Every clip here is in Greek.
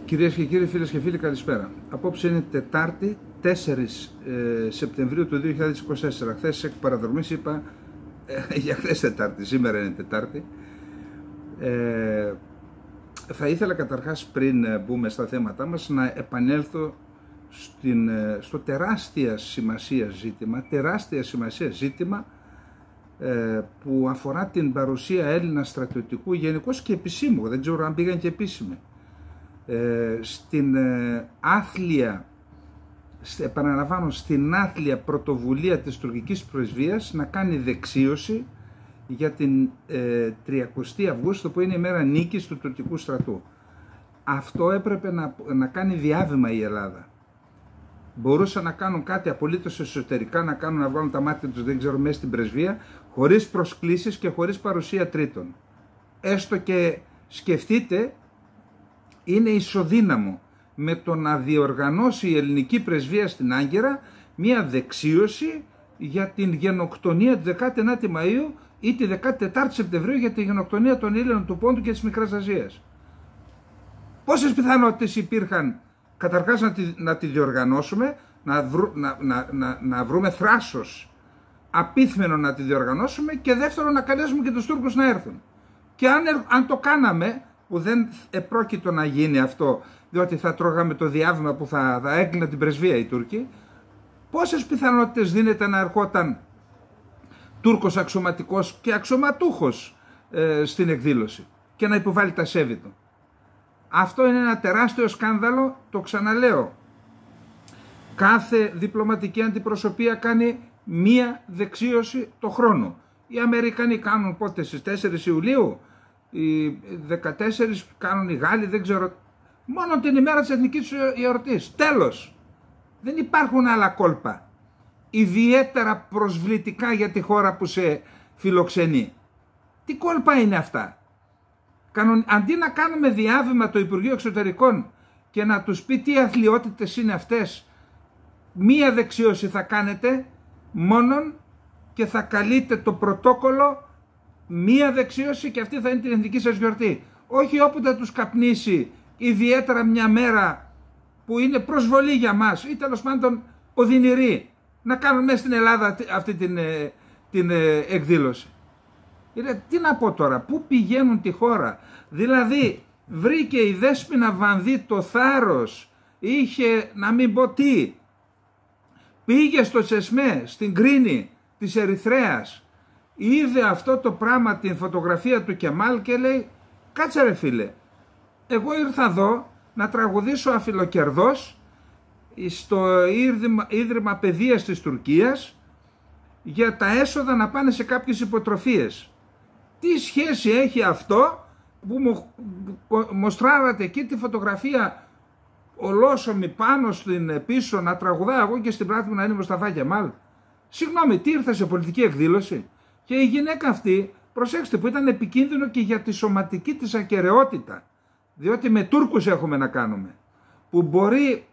Κυρίες και κύριοι, φίλες και φίλοι, καλησπέρα. Απόψε είναι Τετάρτη, 4 Σεπτεμβρίου του 2024. Χθες εκ παραδρομής είπα για χθες Τετάρτη, σήμερα είναι Τετάρτη. Θα ήθελα καταρχάς, πριν μπούμε στα θέματά μας, να επανέλθω στο τεράστια σημασία ζήτημα που αφορά την παρουσία Έλληνα στρατιωτικού, γενικώς και επισήμου, δεν ξέρω αν πήγαν και επίσημοι, στην άθλια, επαναλαμβάνω, στην άθλια πρωτοβουλία της τουρκικής πρεσβείας να κάνει δεξίωση για την 30 Αυγούστου, που είναι η μέρα νίκης του τουρκικού στρατού. Αυτό έπρεπε να κάνει διάβημα η Ελλάδα. Μπορούσαν να κάνουν κάτι απολύτως εσωτερικά, να βγάλουν τα μάτια τους, δεν ξέρω, μέσα στην πρεσβεία, χωρίς προσκλήσεις και χωρίς παρουσία τρίτων. Έστω και σκεφτείτε, είναι ισοδύναμο με το να διοργανώσει η ελληνική πρεσβεία στην Άγκυρα μία δεξίωση για την γενοκτονία του 19η Μαΐου ή τη 14η Σεπτεμβρίου για τη γενοκτονία των Ελλήνων του Πόντου και της Μικράς Ασίας. Πόσες πιθανότητες υπήρχαν καταρχάς να τη διοργανώσουμε, να βρούμε θράσος απίθμενο να τη διοργανώσουμε, και δεύτερον να καλέσουμε και τους Τούρκους να έρθουν. Και αν το κάναμε, που δεν επρόκειτο να γίνει αυτό, διότι θα τρώγαμε το διάβημα που θα έκλεινε την πρεσβεία οι Τούρκοι, πόσες πιθανότητες δίνεται να ερχόταν Τούρκος αξιωματικός και αξιωματούχος στην εκδήλωση και να υποβάλει τα σέβη του? Αυτό είναι ένα τεράστιο σκάνδαλο, το ξαναλέω. Κάθε διπλωματική αντιπροσωπεία κάνει μία δεξίωση το χρόνο. Οι Αμερικανοί κάνουν πότε, στις 4 Ιουλίου, οι 14 κάνουν οι Γάλλοι, δεν ξέρω, μόνο την ημέρα της εθνικής εορτής. Τέλος. Δεν υπάρχουν άλλα κόλπα ιδιαίτερα προσβλητικά για τη χώρα που σε φιλοξενεί. Τι κόλπα είναι αυτά? Αντί να κάνουμε διάβημα το Υπουργείο Εξωτερικών και να τους πει τι αθλιότητες είναι αυτές, μία δεξίωση θα κάνετε μόνον και θα καλείτε το πρωτόκολλο, μία δεξίωση, και αυτή θα είναι την εθνική σας γιορτή. Όχι όποτε τους καπνίσει, ιδιαίτερα μια μέρα που είναι προσβολή για μας ή τέλος πάντων οδυνηρή, να κάνουν μέσα στην Ελλάδα αυτή την εκδήλωση. Τι να πω τώρα, πού πηγαίνουν τη χώρα? Δηλαδή βρήκε η Δέσποινα Βανδύ το θάρρος, είχε να μην πω τι, πήγε στο Τσεσμέ, στην Κρίνη της Ερυθρέας, είδε αυτό το πράγμα, την φωτογραφία του Κεμάλ, και λέει: κάτσε ρε φίλε, εγώ ήρθα εδώ να τραγουδήσω αφιλοκερδός στο Ίδρυμα Παιδείας της Τουρκίας για τα έσοδα να πάνε σε κάποιες υποτροφίες. Τι σχέση έχει αυτό που μου μοστράρατε εκεί τη φωτογραφία ολόσωμη πάνω στην πίσω να τραγουδάω εγώ και στην πλάτη μου να είναι Μουσταφά Κεμάλ? Συγγνώμη, τι, ήρθα σε πολιτική εκδήλωση? Και η γυναίκα αυτή, προσέξτε, που ήταν επικίνδυνο και για τη σωματική της ακεραιότητα, διότι με Τούρκους έχουμε να κάνουμε, που μπορεί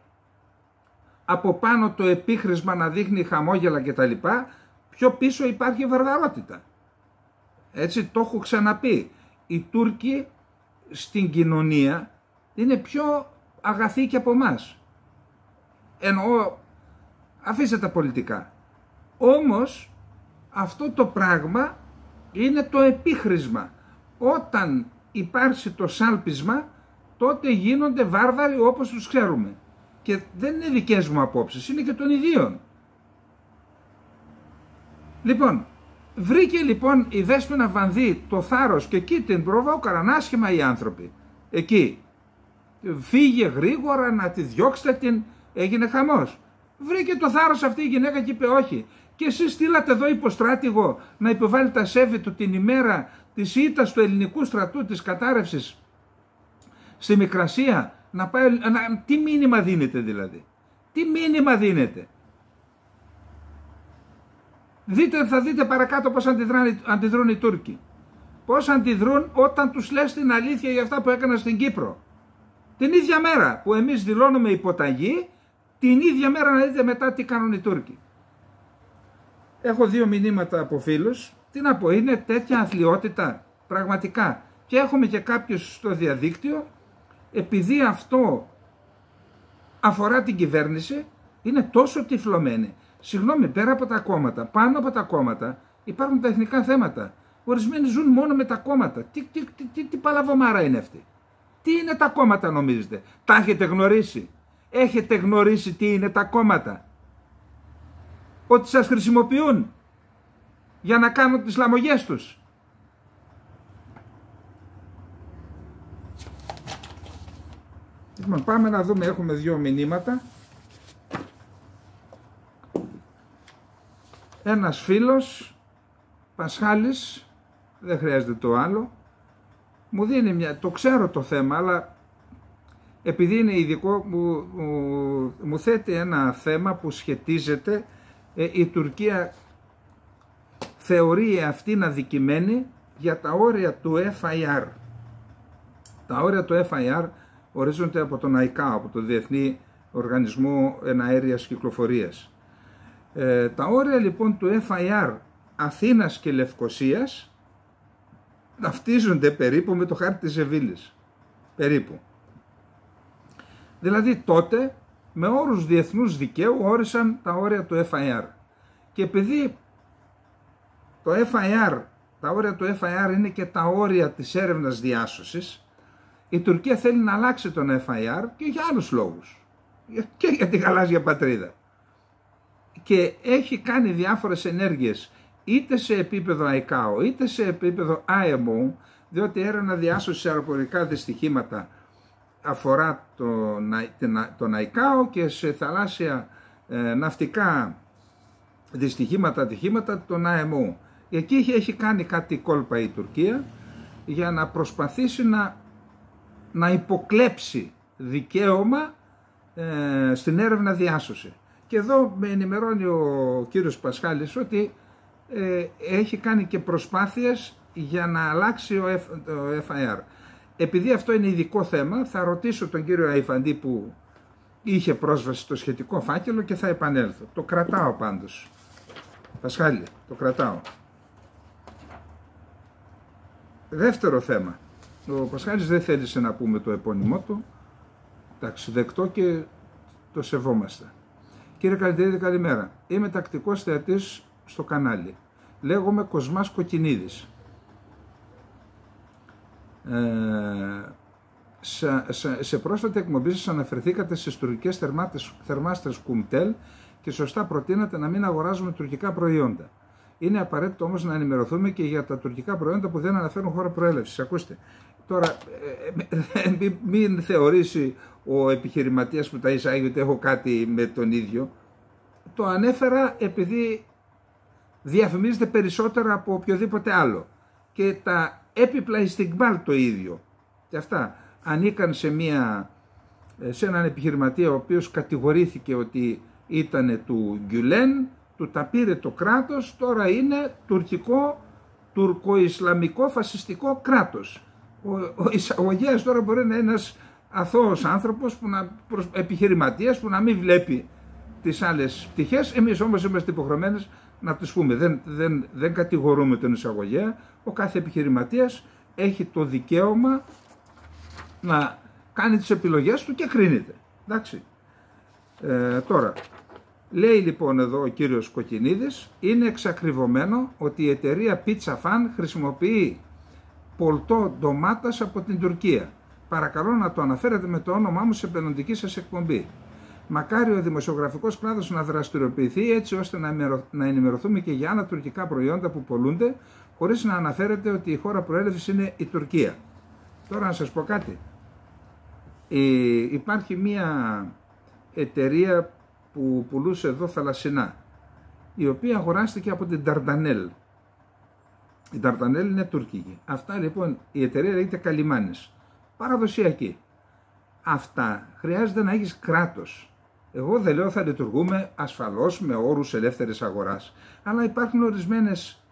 από πάνω το επίχρησμα να δείχνει χαμόγελα κτλ, πιο πίσω υπάρχει βαρβαρότητα. Έτσι το έχω ξαναπεί. Οι Τούρκοι στην κοινωνία είναι πιο αγαθοί και από εμάς. Εννοώ, αφήστε τα πολιτικά. Όμως αυτό το πράγμα είναι το επίχρησμα. Όταν υπάρξει το σάλπισμα, τότε γίνονται βάρβαροι όπως τους ξέρουμε. Και δεν είναι δικές μου απόψεις, είναι και των ιδίων. Λοιπόν, βρήκε λοιπόν η Δέσποινα Βανδύ το θάρρος, και εκεί την προβόκαραν άσχημα οι άνθρωποι. Εκεί. Φύγε γρήγορα, να τη διώξετε την, έγινε χαμός. Βρήκε το θάρρος αυτή η γυναίκα και είπε: όχι. Και εσείς στείλατε εδώ υποστράτηγο να υποβάλει τα σέβη του την ημέρα της ήττας του ελληνικού στρατού, της κατάρρευσης στη Μικρασία, να πάει, τι μήνυμα δίνετε δηλαδή? Τι μήνυμα δίνετε? Θα δείτε παρακάτω πώς αντιδρούν οι Τούρκοι. Πώς αντιδρούν όταν τους λες την αλήθεια για αυτά που έκαναν στην Κύπρο. Την ίδια μέρα που εμείς δηλώνουμε υποταγή, την ίδια μέρα να δείτε μετά τι κάνουν οι Τούρκοι. Έχω 2 μηνύματα από φίλους. Τι να πω, είναι τέτοια αθλιότητα πραγματικά. Και έχουμε και κάποιους στο διαδίκτυο επειδή αυτό αφορά την κυβέρνηση, είναι τόσο τυφλωμένη. Συγγνώμη, πέρα από τα κόμματα, πάνω από τα κόμματα υπάρχουν τα εθνικά θέματα. Ορισμένοι ζουν μόνο με τα κόμματα. Τι παλαβομάρα είναι αυτή? Τι είναι τα κόμματα, νομίζετε? Τα έχετε γνωρίσει? Έχετε γνωρίσει τι είναι τα κόμματα? Ότι σας χρησιμοποιούν για να κάνουν τις λαμογές τους. Λοιπόν, πάμε να δούμε, έχουμε 2 μηνύματα. Ένας φίλος, Πασχάλης, δεν χρειάζεται το άλλο, μου δίνει το ξέρω το θέμα, αλλά επειδή είναι ειδικό, μου θέτει ένα θέμα που σχετίζεται, η Τουρκία θεωρεί αυτήν αδικημένη για τα όρια του FIR. Τα όρια του FIR ορίζονται από τον ICAO, από το Διεθνή Οργανισμό Εναέριας Κυκλοφορίας. Τα όρια λοιπόν του FIR Αθήνας και Λευκωσίας ταυτίζονται περίπου με το χάρτη της Σεβίλης. Περίπου. Δηλαδή τότε με όρους διεθνούς δικαίου όρισαν τα όρια του FIR. Και επειδή το FIR, τα όρια του FIR είναι και τα όρια της έρευνας διάσωσης, η Τουρκία θέλει να αλλάξει τον FIR και για άλλους λόγους. Και για τη γαλάζια πατρίδα. Και έχει κάνει διάφορες ενέργειες είτε σε επίπεδο ICAO είτε σε επίπεδο IMO, διότι έρευνα διάσωσης σε αεροπορικά δυστυχήματα αφορά τον ICAO και σε θαλάσσια ναυτικά δυστυχήματα, ατυχήματα τον IMO. Εκεί έχει κάνει κάτι κόλπα η Τουρκία για να προσπαθήσει να υποκλέψει δικαίωμα στην έρευνα διάσωση. Και εδώ με ενημερώνει ο κύριος Πασχάλης ότι έχει κάνει και προσπάθειες για να αλλάξει το FIR. Επειδή αυτό είναι ειδικό θέμα, θα ρωτήσω τον κύριο Αϊφαντή που είχε πρόσβαση στο σχετικό φάκελο και θα επανέλθω. Το κρατάω πάντως. Πασχάλη, το κρατάω. Δεύτερο θέμα. Ο Πασχάλης δεν θέλησε να πούμε το επώνυμό του. Εντάξει, δεκτό και το σεβόμαστε. Κύριε Καλλιτέρη, καλημέρα. Είμαι τακτικός θεατής στο κανάλι. Λέγομαι Κοσμάς Κοκκινίδης. Σε πρόσφατη εκπομπή σας αναφερθήκατε στις τουρκικές θερμάστρες Κουμτέλ και σωστά προτείνατε να μην αγοράζουμε τουρκικά προϊόντα. Είναι απαραίτητο όμως να ενημερωθούμε και για τα τουρκικά προϊόντα που δεν αναφέρουν χώρα προέλευσης. Ακούστε, τώρα μην θεωρήσει ο επιχειρηματίας που τα εισάγει ότι έχω κάτι με τον ίδιο. Το ανέφερα επειδή διαφημίζεται περισσότερα από οποιοδήποτε άλλο. Και τα έπιπλα Ιστιγκμπάλ το ίδιο. Και αυτά ανήκαν σε έναν επιχειρηματία ο οποίος κατηγορήθηκε ότι ήταν του Γκιουλέν, του τα πήρε το κράτος, τώρα είναι τουρκο-ισλαμικό φασιστικό κράτος. Ο εισαγωγέας τώρα μπορεί να είναι ένας αθώος άνθρωπος, επιχειρηματίας που να μην βλέπει τις άλλες πτυχές. Εμείς όμως είμαστε υποχρεωμένοι να τις πούμε. Δεν κατηγορούμε τον εισαγωγέα. Ο κάθε επιχειρηματίας έχει το δικαίωμα να κάνει τις επιλογές του και κρίνεται. Εντάξει. Τώρα, λέει λοιπόν εδώ ο κύριος Κοκκινίδης, είναι εξακριβωμένο ότι η εταιρεία Pizza Fan χρησιμοποιεί πολτό ντομάτας από την Τουρκία. Παρακαλώ να το αναφέρετε με το όνομά μου σε επενδυτική σας εκπομπή. Μακάρι ο δημοσιογραφικός κλάδος να δραστηριοποιηθεί έτσι ώστε να ενημερωθούμε και για άλλα τουρκικά προϊόντα που πολλούνται, χωρίς να αναφέρετε ότι η χώρα προέλευσης είναι η Τουρκία. Τώρα να σας πω κάτι. Υπάρχει μία εταιρεία που πουλούσε εδώ θαλασσινά, η οποία αγοράστηκε από την Dardanel. Η Dardanel είναι τουρκική. Αυτά λοιπόν, η εταιρεία λέγεται Καλιμάνης. Παραδοσιακή. Αυτά χρειάζεται να έχεις κράτος. Εγώ δεν λέω θα λειτουργούμε ασφαλώς με όρους ελεύθερης αγοράς, αλλά υπάρχουν ορισμένες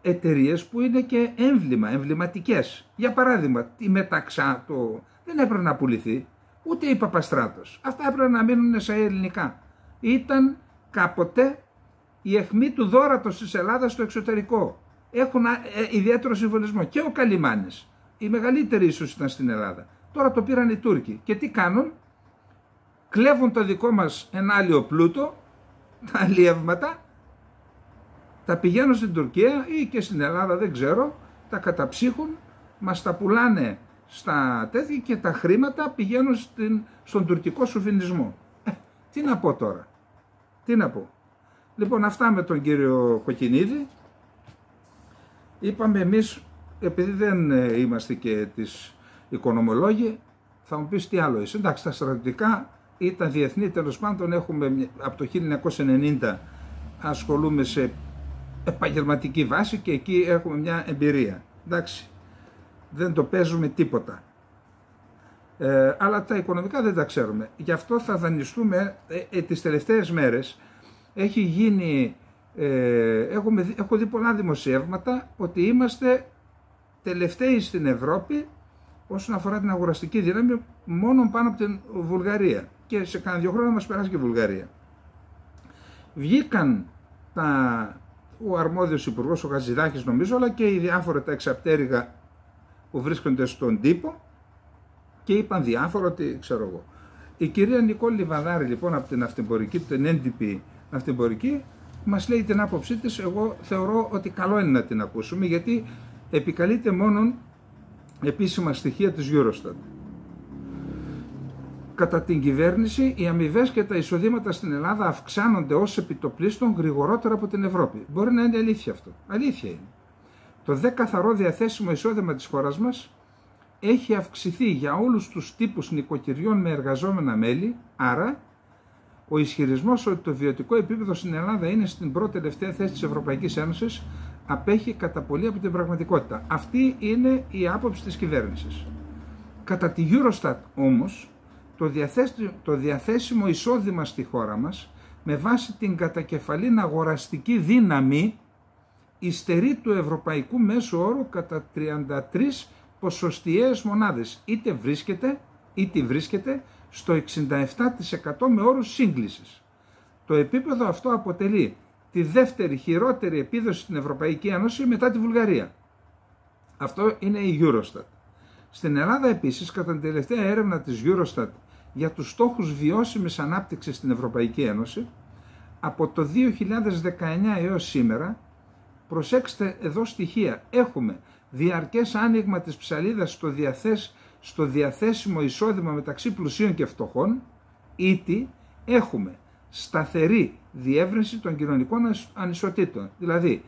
εταιρείες που είναι και εμβληματικές. Για παράδειγμα, η Μεταξάτο δεν έπρεπε να πουληθεί, ούτε η Παπαστράτος. Αυτά έπρεπε να μείνουν σε ελληνικά. Ήταν κάποτε η αιχμή του δώρατος της Ελλάδας στο εξωτερικό. Έχουν ιδιαίτερο συμβολισμό. Και ο Καλιμάνης, η μεγαλύτερη ίσως ήταν στην Ελλάδα. Τώρα το πήραν οι Τούρκοι. Και τι κάνουν? Κλέβουν το δικό μας ενάλιο πλούτο, τα αλλιεύματα, τα πηγαίνουν στην Τουρκία ή και στην Ελλάδα, δεν ξέρω, τα καταψύχουν, μας τα πουλάνε στα τέτοια και τα χρήματα πηγαίνουν στον τουρκικό σουφινισμό. Τι να πω τώρα, τι να πω. Λοιπόν, αυτά με τον κύριο Κοκκινίδη. Είπαμε εμείς, επειδή δεν είμαστε και τις οικονομολόγοι, θα μου πεις τι άλλο είσαι. Εντάξει, τα στρατιωτικά ή τα διεθνή, τέλος πάντων, έχουμε από το 1990 ασχολούμαι σε επαγγελματική βάση και εκεί έχουμε μια εμπειρία. Εντάξει, δεν το παίζουμε τίποτα. Αλλά τα οικονομικά δεν τα ξέρουμε. Γι' αυτό θα δανειστούμε τις τελευταίες μέρες. Έχει γίνει, έχω δει πολλά δημοσιεύματα ότι είμαστε τελευταίοι στην Ευρώπη όσον αφορά την αγοραστική δύναμη, μόνο πάνω από την Βουλγαρία. Και σε κάνα 2 χρόνια μας περάσει και η Βουλγαρία. Βγήκαν ο αρμόδιος υπουργός, ο Χατζηδάκης νομίζω, αλλά και οι διάφορα τα εξαπτέρυγα που βρίσκονται στον τύπο και είπαν διάφορα ότι ξέρω εγώ. Η κυρία Νικόλη Λιβαδάρη λοιπόν από την ναυτεμπορική, την έντυπη ναυτεμπορική, μας λέει την άποψή της. Εγώ θεωρώ ότι καλό είναι να την ακούσουμε, γιατί επικαλείται μόνον επίσημα στοιχεία της Eurostat. Κατά την κυβέρνηση, οι αμοιβές και τα εισοδήματα στην Ελλάδα αυξάνονται ως επιτοπλίστων γρηγορότερα από την Ευρώπη. Μπορεί να είναι αλήθεια αυτό. Αλήθεια είναι. Το 10 καθαρό διαθέσιμο εισόδημα της χώρας μας έχει αυξηθεί για όλους τους τύπους νοικοκυριών με εργαζόμενα μέλη, άρα ο ισχυρισμός ότι το βιωτικό επίπεδο στην Ελλάδα είναι στην πρώτη τελευταία θέση της Ευρωπαϊκής Ένωσης απέχει κατά πολύ από την πραγματικότητα. Αυτή είναι η άποψη της κυβέρνησης. Κατά τη Eurostat όμως, το διαθέσιμο εισόδημα στη χώρα μας, με βάση την κατακεφαλήν αγοραστική δύναμη, υστερεί του ευρωπαϊκού μέσου όρου κατά 33 ποσοστιαίες μονάδες. Είτε βρίσκεται στο 67% με όρους σύγκλησης. Το επίπεδο αυτό αποτελεί τη δεύτερη χειρότερη επίδοση στην Ευρωπαϊκή Ένωση μετά τη Βουλγαρία. Αυτό είναι η Eurostat. Στην Ελλάδα επίσης, κατά την τελευταία έρευνα της Eurostat για τους στόχους βιώσιμης ανάπτυξης στην Ευρωπαϊκή Ένωση, από το 2019 έως σήμερα, προσέξτε εδώ στοιχεία, έχουμε διαρκές άνοιγμα της ψαλίδας στο διαθέσιμο εισόδημα μεταξύ πλουσίων και φτωχών, ήτι έχουμε σταθερή διεύρυνση των κοινωνικών ανισοτήτων. Δηλαδή,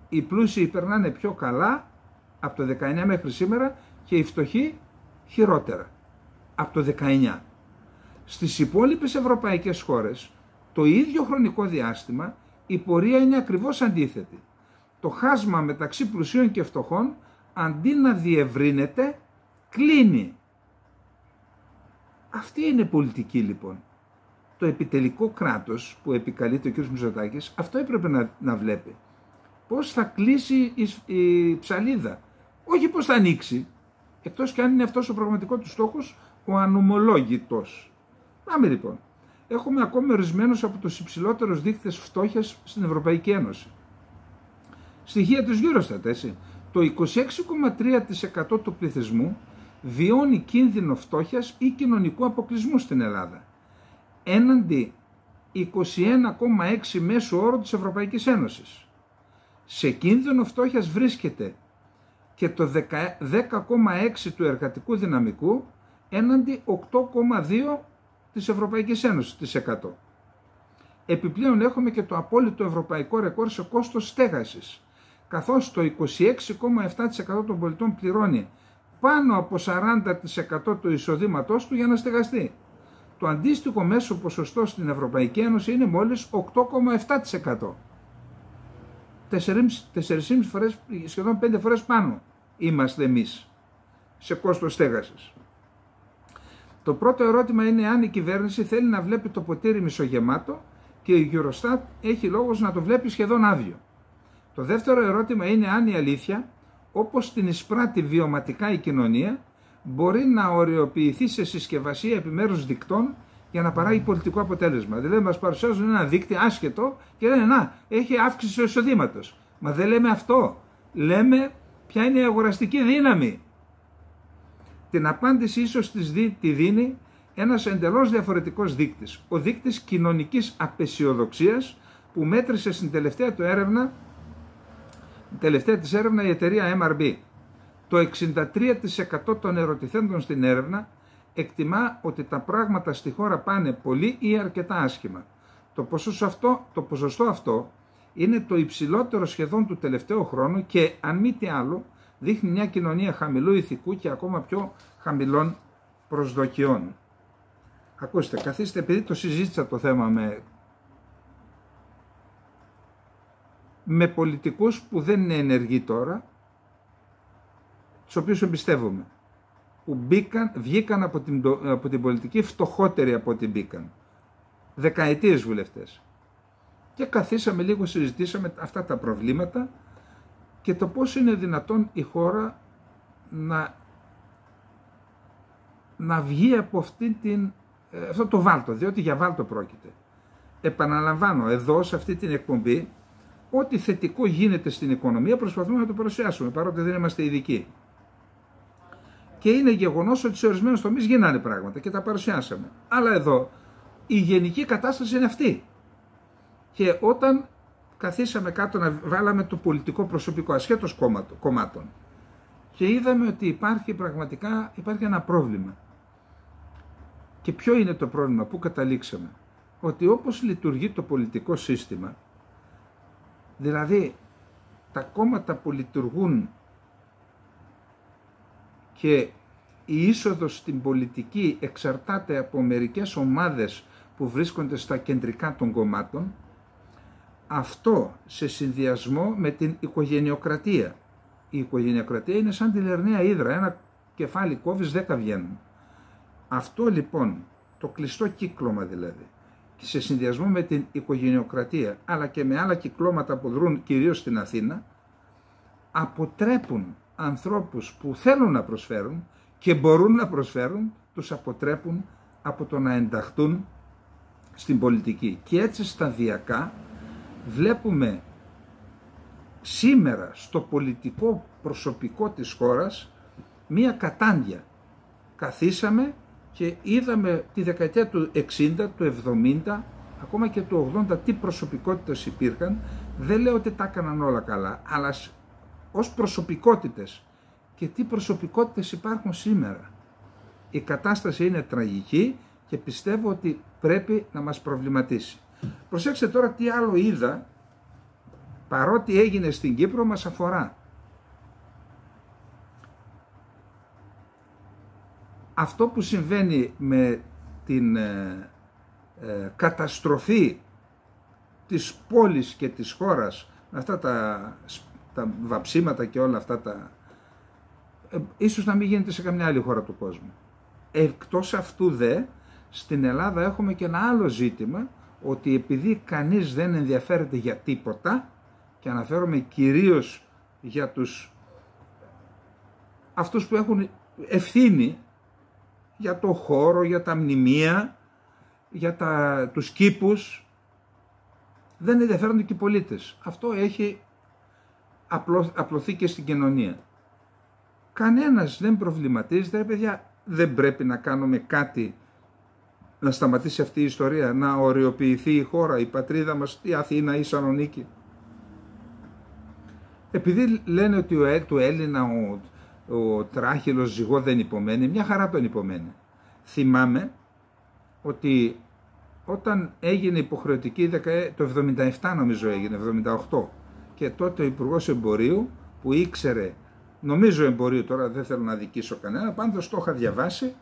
οι πλούσιοι περνάνε πιο καλά από το 19 μέχρι σήμερα και οι φτωχοί χειρότερα από το 19. Στις υπόλοιπες ευρωπαϊκές χώρες, το ίδιο χρονικό διάστημα, η πορεία είναι ακριβώς αντίθετη. Το χάσμα μεταξύ πλουσίων και φτωχών, αντί να διευρύνεται, κλείνει. Αυτή είναι πολιτική λοιπόν. Το επιτελικό κράτος που επικαλείται ο κ. Μητσοτάκης, αυτό έπρεπε να βλέπει. Πώς θα κλείσει η ψαλίδα, όχι πώς θα ανοίξει, εκτός και αν είναι αυτός ο πραγματικό του στόχος, ο ανομολόγητος. Πάμε λοιπόν. Έχουμε ακόμη ορισμένους από τους υψηλότερους δείκτες φτώχειας στην Ευρωπαϊκή Ένωση. Στοιχεία της Eurostat, έτσι. Το 26,3% του πληθυσμού βιώνει κίνδυνο φτώχειας ή κοινωνικού αποκλεισμού στην Ελλάδα, έναντι 21,6% μέσου όρου της Ευρωπαϊκής Ένωσης. Σε κίνδυνο φτώχειας βρίσκεται και το 10,6% του εργατικού δυναμικού, έναντι 8,2% της Ευρωπαϊκής Ένωσης, 100%. Επιπλέον έχουμε και το απόλυτο ευρωπαϊκό ρεκόρ σε κόστος στέγασης, καθώς το 26,7% των πολιτών πληρώνει πάνω από 40% του εισοδήματός του για να στεγαστεί. Το αντίστοιχο μέσο ποσοστό στην Ευρωπαϊκή Ένωση είναι μόλις 8,7%. 4,5 φορές, σχεδόν 5 φορές πάνω είμαστε εμείς σε κόστος στέγασης. Το πρώτο ερώτημα είναι αν η κυβέρνηση θέλει να βλέπει το ποτήρι μισογεμάτο και η Eurostat έχει λόγος να το βλέπει σχεδόν άδειο. Το δεύτερο ερώτημα είναι αν η αλήθεια, όπως την εισπράττει βιωματικά η κοινωνία, μπορεί να οριοποιηθεί σε συσκευασία επιμέρους δικτών για να παράγει πολιτικό αποτέλεσμα. Δηλαδή μας παρουσιάζουν ένα δείκτη άσχετο και λένε να, έχει αύξηση του εισοδήματος. Μα δεν λέμε αυτό. Λέμε ποια είναι η αγοραστική δύναμη. Την απάντηση ίσως τη δίνει ένας εντελώς διαφορετικός δείκτης. Ο δείκτης κοινωνικής απαισιοδοξίας που μέτρησε στην τελευταία της έρευνα η εταιρεία MRB. Το 63% των ερωτηθέντων στην έρευνα εκτιμά ότι τα πράγματα στη χώρα πάνε πολύ ή αρκετά άσχημα. Το ποσοστό αυτό είναι το υψηλότερο σχεδόν του τελευταίου χρόνου και αν μη τι άλλο δείχνει μια κοινωνία χαμηλού ηθικού και ακόμα πιο χαμηλών προσδοκιών. Ακούστε, καθίστε, επειδή το συζήτησα το θέμα με πολιτικούς που δεν είναι ενεργοί τώρα, τους οποίους εμπιστεύομαι, που βγήκαν από την πολιτική φτωχότεροι από ό,τι μπήκαν. Δεκαετίες βουλευτές. Και καθίσαμε λίγο, συζητήσαμε αυτά τα προβλήματα και το πώς είναι δυνατόν η χώρα να βγει από αυτό το βάλτο, διότι για βάλτο πρόκειται. Επαναλαμβάνω, εδώ σε αυτή την εκπομπή, ό,τι θετικό γίνεται στην οικονομία προσπαθούμε να το παρουσιάσουμε, παρότι δεν είμαστε ειδικοί. Και είναι γεγονός ότι σε ορισμένους τομείς γίνανε πράγματα και τα παρουσιάσαμε. Αλλά εδώ η γενική κατάσταση είναι αυτή. Και όταν καθίσαμε κάτω να βάλαμε το πολιτικό προσωπικό ασχέτως κομμάτων και είδαμε ότι υπάρχει ένα πρόβλημα. Και ποιο είναι το πρόβλημα, πού καταλήξαμε? Ότι όπως λειτουργεί το πολιτικό σύστημα, δηλαδή τα κόμματα που λειτουργούν και η είσοδος στην πολιτική εξαρτάται από μερικές ομάδες που βρίσκονται στα κεντρικά των κομμάτων, αυτό σε συνδυασμό με την οικογενειοκρατία. Η οικογενειοκρατία είναι σαν τη Λερναία Ύδρα, ένα κεφάλι κόβεις 10 βγαίνουν. Αυτό λοιπόν, το κλειστό κύκλωμα δηλαδή, και σε συνδυασμό με την οικογενειοκρατία, αλλά και με άλλα κυκλώματα που δρούν κυρίως στην Αθήνα, αποτρέπουν ανθρώπους που θέλουν να προσφέρουν και μπορούν να προσφέρουν, τους αποτρέπουν από το να ενταχθούν στην πολιτική. Και έτσι σταδιακά βλέπουμε σήμερα στο πολιτικό προσωπικό της χώρας μία κατάντια. Καθίσαμε και είδαμε τη δεκαετία του 60, του 70, ακόμα και του 80 τι προσωπικότητες υπήρχαν. Δεν λέω ότι τα έκαναν όλα καλά, αλλά ως προσωπικότητες και τι προσωπικότητες υπάρχουν σήμερα. Η κατάσταση είναι τραγική και πιστεύω ότι πρέπει να μας προβληματίσει. Προσέξτε τώρα τι άλλο είδα, παρότι έγινε στην Κύπρο μας αφορά. Αυτό που συμβαίνει με την καταστροφή της πόλης και της χώρας, αυτά τα βαψίματα και όλα αυτά ίσως να μην γίνεται σε καμιά άλλη χώρα του κόσμου. Εκτός αυτού στην Ελλάδα έχουμε και ένα άλλο ζήτημα, ότι επειδή κανείς δεν ενδιαφέρεται για τίποτα, και αναφέρομαι κυρίως για αυτούς που έχουν ευθύνη για το χώρο, για τα μνημεία, για τους κήπους, δεν ενδιαφέρονται και οι πολίτες. Αυτό έχει απλωθεί και στην κοινωνία. Κανένας δεν προβληματίζεται, ρε παιδιά, δεν πρέπει να κάνουμε κάτι να σταματήσει αυτή η ιστορία, να οριοποιηθεί η χώρα, η πατρίδα μας, η Αθήνα ή η Σαλονίκη. Επειδή λένε ότι του Έλληνα ο τράχυλος ζυγό δεν υπομένει, μια χαρά τον υπομένει. Θυμάμαι ότι όταν έγινε υποχρεωτική, το 77 νομίζω έγινε, 78, και τότε ο Υπουργός Εμπορίου που ήξερε, νομίζω εμπορίου τώρα, δεν θέλω να δικήσω κανένα, πάντως το είχα διαβάσει,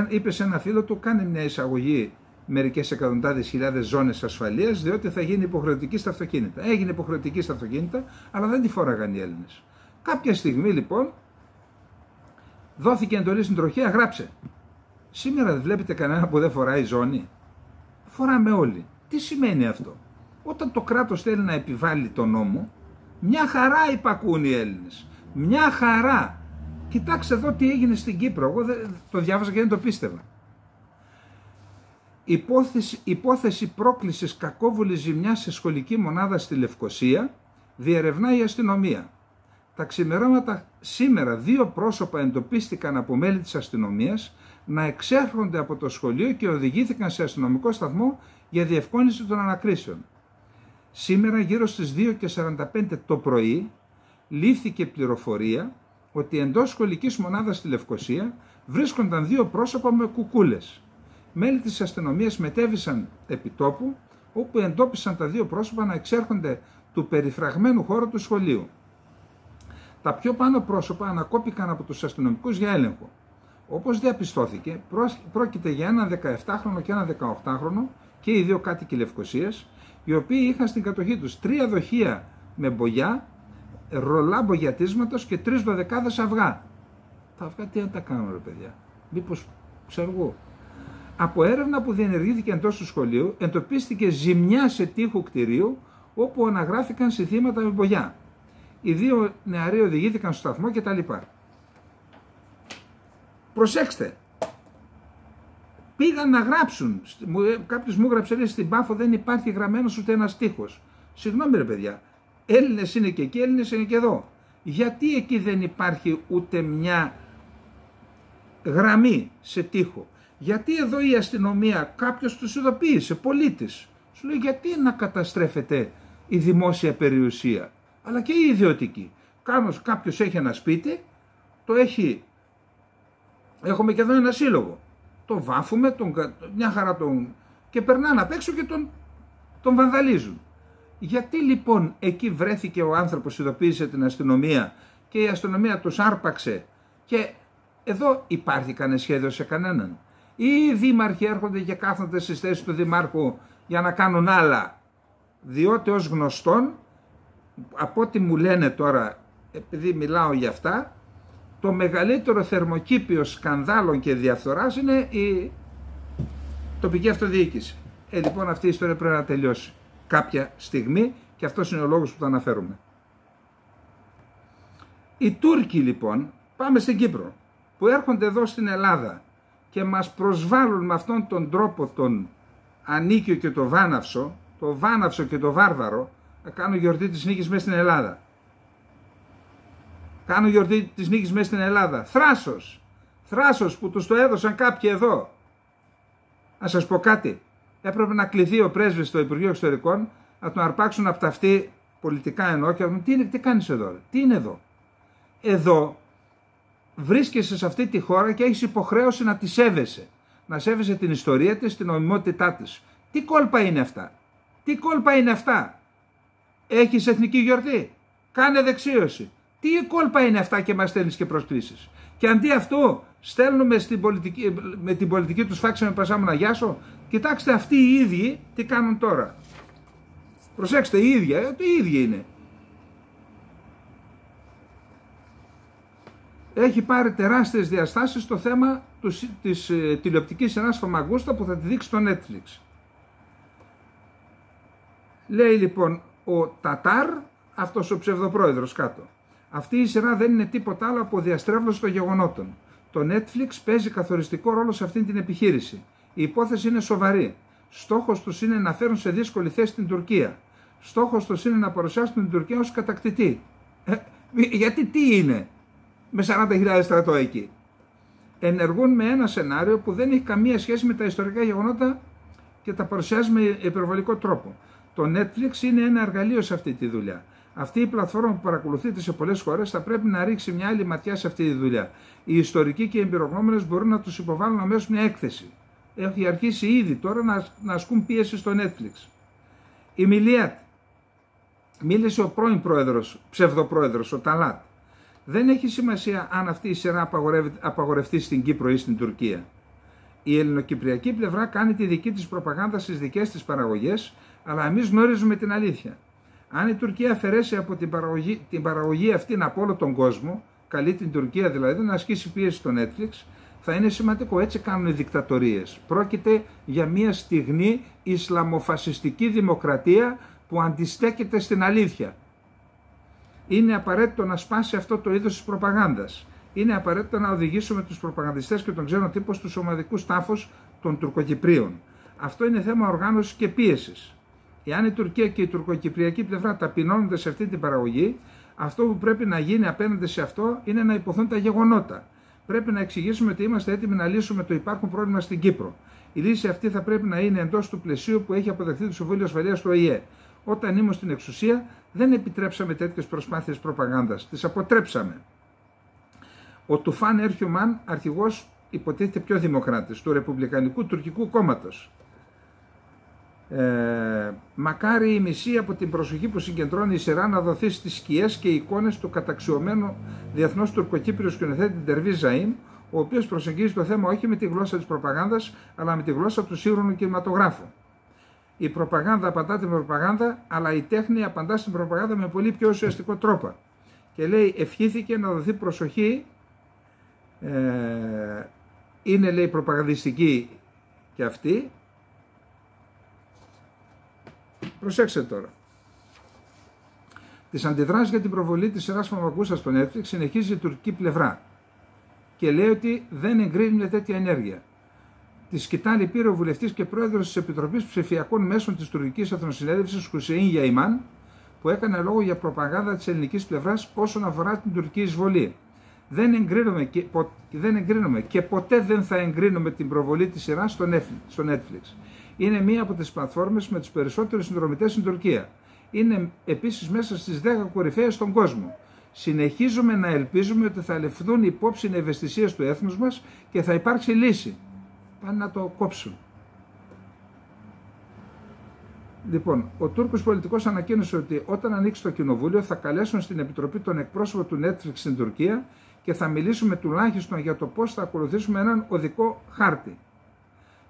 είπε σε ένα φίλο του, κάνε μια εισαγωγή μερικές εκατοντάδες χιλιάδες ζώνες ασφαλείας, διότι θα γίνει υποχρεωτική στα αυτοκίνητα. Έγινε υποχρεωτική στα αυτοκίνητα, αλλά δεν τη φόραγαν οι Έλληνες. Κάποια στιγμή λοιπόν δόθηκε εντολή στην τροχέα, γράψε. Σήμερα δεν βλέπετε κανένα που δεν φοράει ζώνη? Φοράμε όλοι. Τι σημαίνει αυτό? Όταν το κράτος θέλει να επιβάλλει τον νόμο, μια χαρά υπακούν οι Έλληνες. Μια χαρά. Κοιτάξτε εδώ τι έγινε στην Κύπρο. Εγώ το διάβασα και δεν το πίστευα. Υπόθεση πρόκλησης κακόβουλης ζημιάς σε σχολική μονάδα στη Λευκοσία διερευνά η αστυνομία. Τα ξημερώματα σήμερα 2 πρόσωπα εντοπίστηκαν από μέλη της αστυνομίας να εξέρχονται από το σχολείο και οδηγήθηκαν σε αστυνομικό σταθμό για διευκόλυνση των ανακρίσεων. Σήμερα γύρω στις 2:45 το πρωί λήφθηκε πληροφορία ότι εντός σχολικής μονάδας στη Λευκοσία βρίσκονταν 2 πρόσωπα με κουκούλες. Μέλη της αστυνομίας μετέβησαν επί τόπου, όπου εντόπισαν τα 2 πρόσωπα να εξέρχονται του περιφραγμένου χώρου του σχολείου. Τα πιο πάνω πρόσωπα ανακόπηκαν από τους αστυνομικούς για έλεγχο. Όπως διαπιστώθηκε, πρόκειται για έναν 17χρονο και έναν 18χρονο και οι 2 κάτοικοι Λευκοσίας, οι οποίοι είχαν στην κατοχή τους 3 δοχεία με μπογιά, ρολά μπογιατίσματος και 3 12 αυγά. Τα αυγά τι να τα κάνουν, ρε παιδιά, μήπως ξέρω εγώ. Από έρευνα που διενεργήθηκε εντός του σχολείου, εντοπίστηκε ζημιά σε τοίχου κτηρίου, όπου αναγράφηκαν συνθήματα με μπογιά. Οι 2 νεαροί οδηγήθηκαν στο σταθμό κτλ. Προσέξτε, πήγαν να γράψουν. Κάποιος μου έγραψε, λέει, στην Πάφο δεν υπάρχει γραμμένος ούτε ένας τοίχος. Συγγνώμη ρε παιδιά, Έλληνες είναι και εκεί, Έλληνες είναι και εδώ. Γιατί εκεί δεν υπάρχει ούτε μια γραμμή σε τοίχο? Γιατί εδώ η αστυνομία, κάποιος τους ειδοποίησε, πολίτης, σου λέει γιατί να καταστρέφεται η δημόσια περιουσία, αλλά και η ιδιωτική. Κάποιος έχει ένα σπίτι, το έχει, έχουμε και εδώ ένα σύλλογο, το βάφουμε, μια χαρά και περνάνε απ' έξω και τον βανδαλίζουν. Γιατί λοιπόν εκεί βρέθηκε ο άνθρωπος, ειδοποίησε την αστυνομία και η αστυνομία τους άρπαξε και εδώ υπάρχει κανένα σχέδιο σε κανέναν? Ή οι δήμαρχοι έρχονται και κάθονται στις θέσεις του δημάρχου για να κάνουν άλλα? Διότι ως γνωστόν, από ό,τι μου λένε τώρα, επειδή μιλάω για αυτά, το μεγαλύτερο θερμοκήπιο σκανδάλων και διαφθοράς είναι η τοπική αυτοδιοίκηση. Λοιπόν, αυτή η ιστορία πρέπει να τελειώσει κάποια στιγμή και αυτός είναι ο λόγος που το αναφέρουμε. Οι Τούρκοι λοιπόν, πάμε στην Κύπρο, που έρχονται εδώ στην Ελλάδα και μας προσβάλλουν με αυτόν τον τρόπο τον ανίκιο και το βάναυσο και το βάρβαρο, να κάνουν γιορτή της νίκης μέσα στην Ελλάδα. Κάνουν γιορτή της νίκης μέσα στην Ελλάδα. Θράσος που τους το έδωσαν κάποιοι εδώ. Να σας πω κάτι. Έπρεπε να κληθεί ο πρέσβης στο Υπουργείο Εξωτερικών, να τον αρπάξουν από τα αυτή πολιτικά εννοώ και να πούμε τι κάνεις εδώ, τι είναι εδώ? Εδώ βρίσκεσαι σε αυτή τη χώρα και έχεις υποχρέωση να τη σέβεσαι. Να σέβεσαι την ιστορία της, την νομιμότητά της. Τι κόλπα είναι αυτά? Τι κόλπα είναι αυτά? Έχεις εθνική γιορτή? Κάνε δεξίωση. Τι κόλπα είναι αυτά και μας στέλνεις και προσκλήσεις? Και αντί αυτού στέλνουμε με την πολιτική τους φάξη με πασάμου να γιάσω. Κοιτάξτε αυτοί οι ίδιοι τι κάνουν τώρα. Προσέξτε, οι ίδιοι είναι. Έχει πάρει τεράστιες διαστάσεις το θέμα της τηλεοπτικής σειράς Φαμαγούστα που θα τη δείξει στο Netflix. Λέει λοιπόν ο Τατάρ, αυτός ο ψευδοπρόεδρος κάτω, αυτή η σειρά δεν είναι τίποτα άλλο από διαστρέβλωση των γεγονότων. Το Netflix παίζει καθοριστικό ρόλο σε αυτή την επιχείρηση. Η υπόθεση είναι σοβαρή. Στόχος τους είναι να φέρουν σε δύσκολη θέση την Τουρκία. Στόχος τους είναι να παρουσιάσουν την Τουρκία ως κατακτητή. Γιατί τι είναι με 40.000 στρατό εκεί? Ενεργούν με ένα σενάριο που δεν έχει καμία σχέση με τα ιστορικά γεγονότα και τα παρουσιάζει με υπερβολικό τρόπο. Το Netflix είναι ένα εργαλείο σε αυτή τη δουλειά. Αυτή η πλατφόρμα που παρακολουθείται σε πολλές χώρες θα πρέπει να ρίξει μια άλλη ματιά σε αυτή τη δουλειά. Οι ιστορικοί και οι εμπειρογνώμονες μπορούν να τους υποβάλουν αμέσως μια έκθεση. Έχει αρχίσει ήδη τώρα να ασκούν πίεση στο Netflix. Η Μιλιάτ. Μίλησε ο πρώην πρόεδρος, ψευδοπρόεδρος, ο Ταλάτ. Δεν έχει σημασία αν αυτή η σειρά απαγορευτεί στην Κύπρο ή στην Τουρκία. Η ελληνοκυπριακή πλευρά κάνει τη δική της προπαγάνδα στις δικές της παραγωγές, αλλά εμείς γνωρίζουμε την αλήθεια. Αν η Τουρκία αφαιρέσει από την παραγωγή αυτήν από όλο τον κόσμο, καλεί την Τουρκία δηλαδή να ασκήσει πίεση στο Netflix, θα είναι σημαντικό. Έτσι κάνουν οι δικτατορίες. Πρόκειται για μια στιγνή ισλαμοφασιστική δημοκρατία που αντιστέκεται στην αλήθεια. Είναι απαραίτητο να σπάσει αυτό το είδος της προπαγάνδας. Είναι απαραίτητο να οδηγήσουμε τους προπαγανδιστές και τον ξένο τύπο στους ομαδικούς τάφους των Τουρκοκυπρίων. Αυτό είναι θέμα οργάνωσης και πίεσης. Εάν η Τουρκία και η τουρκοκυπριακή πλευρά ταπεινώνονται σε αυτή την παραγωγή, Αυτό που πρέπει να γίνει απέναντι σε αυτό είναι να υποθούν τα γεγονότα. Πρέπει να εξηγήσουμε ότι είμαστε έτοιμοι να λύσουμε το υπάρχον πρόβλημα στην Κύπρο. Η λύση αυτή θα πρέπει να είναι εντός του πλαισίου που έχει αποδεχθεί το Συμβούλιο Ασφαλείας του ΟΗΕ. Όταν ήμουν στην εξουσία, δεν επιτρέψαμε τέτοιες προσπάθειες προπαγάνδας. Τις αποτρέψαμε. Ο Τουφάν Έρχιουμαν, αρχηγός, υποτίθεται πιο δημοκράτης, του Ρεπουμπλικανικού Τουρκικού Κόμματος. Μακάρι η μισή από την προσοχή που συγκεντρώνει η σειρά να δοθεί στις σκιές και εικόνες του καταξιωμένου διεθνώς τουρκοκύπριου σκηνοθέτη Ντερβίζ Ζαΐμ, ο οποίος προσεγγίζει το θέμα όχι με τη γλώσσα της προπαγάνδας, αλλά με τη γλώσσα του σύγχρονου κινηματογράφου. Η προπαγάνδα απαντά την προπαγάνδα, αλλά η τέχνη απαντά στην προπαγάνδα με πολύ πιο ουσιαστικό τρόπο. Και λέει, ευχήθηκε να δοθεί προσοχή, είναι λέει προπαγανδιστική και αυτή. Προσέξτε τώρα. Τις αντιδράσεις για την προβολή της σειράς Φαμαγκούστα στο Netflix συνεχίζει η τουρκική πλευρά και λέει ότι δεν εγκρίνει μια τέτοια ενέργεια. Τη σκητάλη πήρε ο βουλευτής και πρόεδρος της Επιτροπής Ψηφιακών Μέσων της Τουρκικής Εθνοσυνέλευσης, Χουσεϊν Γιαϊμάν, που έκανε λόγο για προπαγάνδα της ελληνικής πλευράς όσον αφορά την τουρκική εισβολή. Δεν εγκρίνουμε και ποτέ δεν θα εγκρίνουμε την προβολή της σειράς στο Netflix. Είναι μία από τις πλατφόρμες με τους περισσότερους συνδρομητές στην Τουρκία. Είναι επίσης μέσα στις 10 κορυφαίες στον κόσμο. Συνεχίζουμε να ελπίζουμε ότι θα ληφθούν υπόψη οι ευαισθησίες του έθνους μας και θα υπάρξει λύση. Πάνε να το κόψουν. Λοιπόν, ο Τούρκος πολιτικός ανακοίνωσε ότι όταν ανοίξει το κοινοβούλιο θα καλέσουν στην Επιτροπή τον εκπρόσωπο του Netflix στην Τουρκία και θα μιλήσουμε τουλάχιστον για το πώς θα ακολουθήσουμε έναν οδικό χάρτη.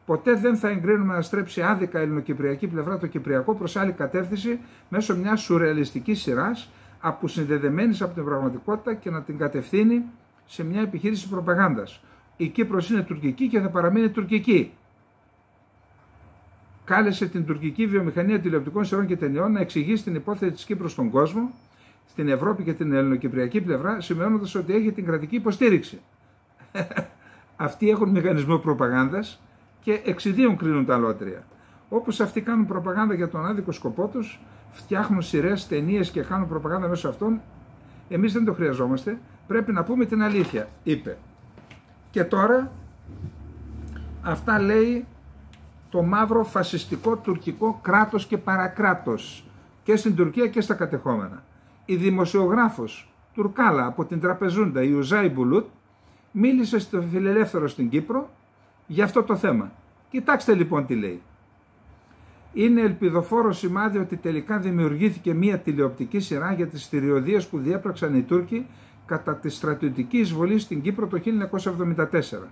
Ποτέ δεν θα εγκρίνουμε να στρέψει άδικα η ελληνοκυπριακή πλευρά το κυπριακό προς άλλη κατεύθυνση μέσω μιας σουρεαλιστικής σειράς αποσυνδεδεμένης από την πραγματικότητα και να την κατευθύνει σε μια επιχείρηση προπαγάνδας. Η Κύπρος είναι τουρκική και θα παραμείνει τουρκική. Κάλεσε την τουρκική βιομηχανία τηλεοπτικών σειρών και ταινιών να εξηγήσει την υπόθεση της Κύπρου στον κόσμο, στην Ευρώπη και την ελληνοκυπριακή πλευρά, σημειώνοντας ότι έχει την κρατική υποστήριξη. Αυτοί έχουν μηχανισμό προπαγάνδας και εξιδίων κρίνουν τα αλότρια. Όπως αυτοί κάνουν προπαγάνδα για τον άδικο σκοπό τους, φτιάχνουν σειρές, ταινίες και κάνουν προπαγάνδα μέσω αυτών, εμείς δεν το χρειαζόμαστε, πρέπει να πούμε την αλήθεια, είπε. Και τώρα, αυτά λέει το μαύρο φασιστικό τουρκικό κράτος και παρακράτος και στην Τουρκία και στα κατεχόμενα. Η δημοσιογράφος Τουρκάλα από την Τραπεζούντα, η Ουζάι Μπουλούτ, μίλησε στο Φιλελεύθερο στην Κύπρο για αυτό το θέμα. Κοιτάξτε λοιπόν τι λέει. Είναι ελπιδοφόρο σημάδι ότι τελικά δημιουργήθηκε μια τηλεοπτική σειρά για τις θηριωδίες που διέπραξαν οι Τούρκοι κατά τη στρατιωτική εισβολή στην Κύπρο το 1974.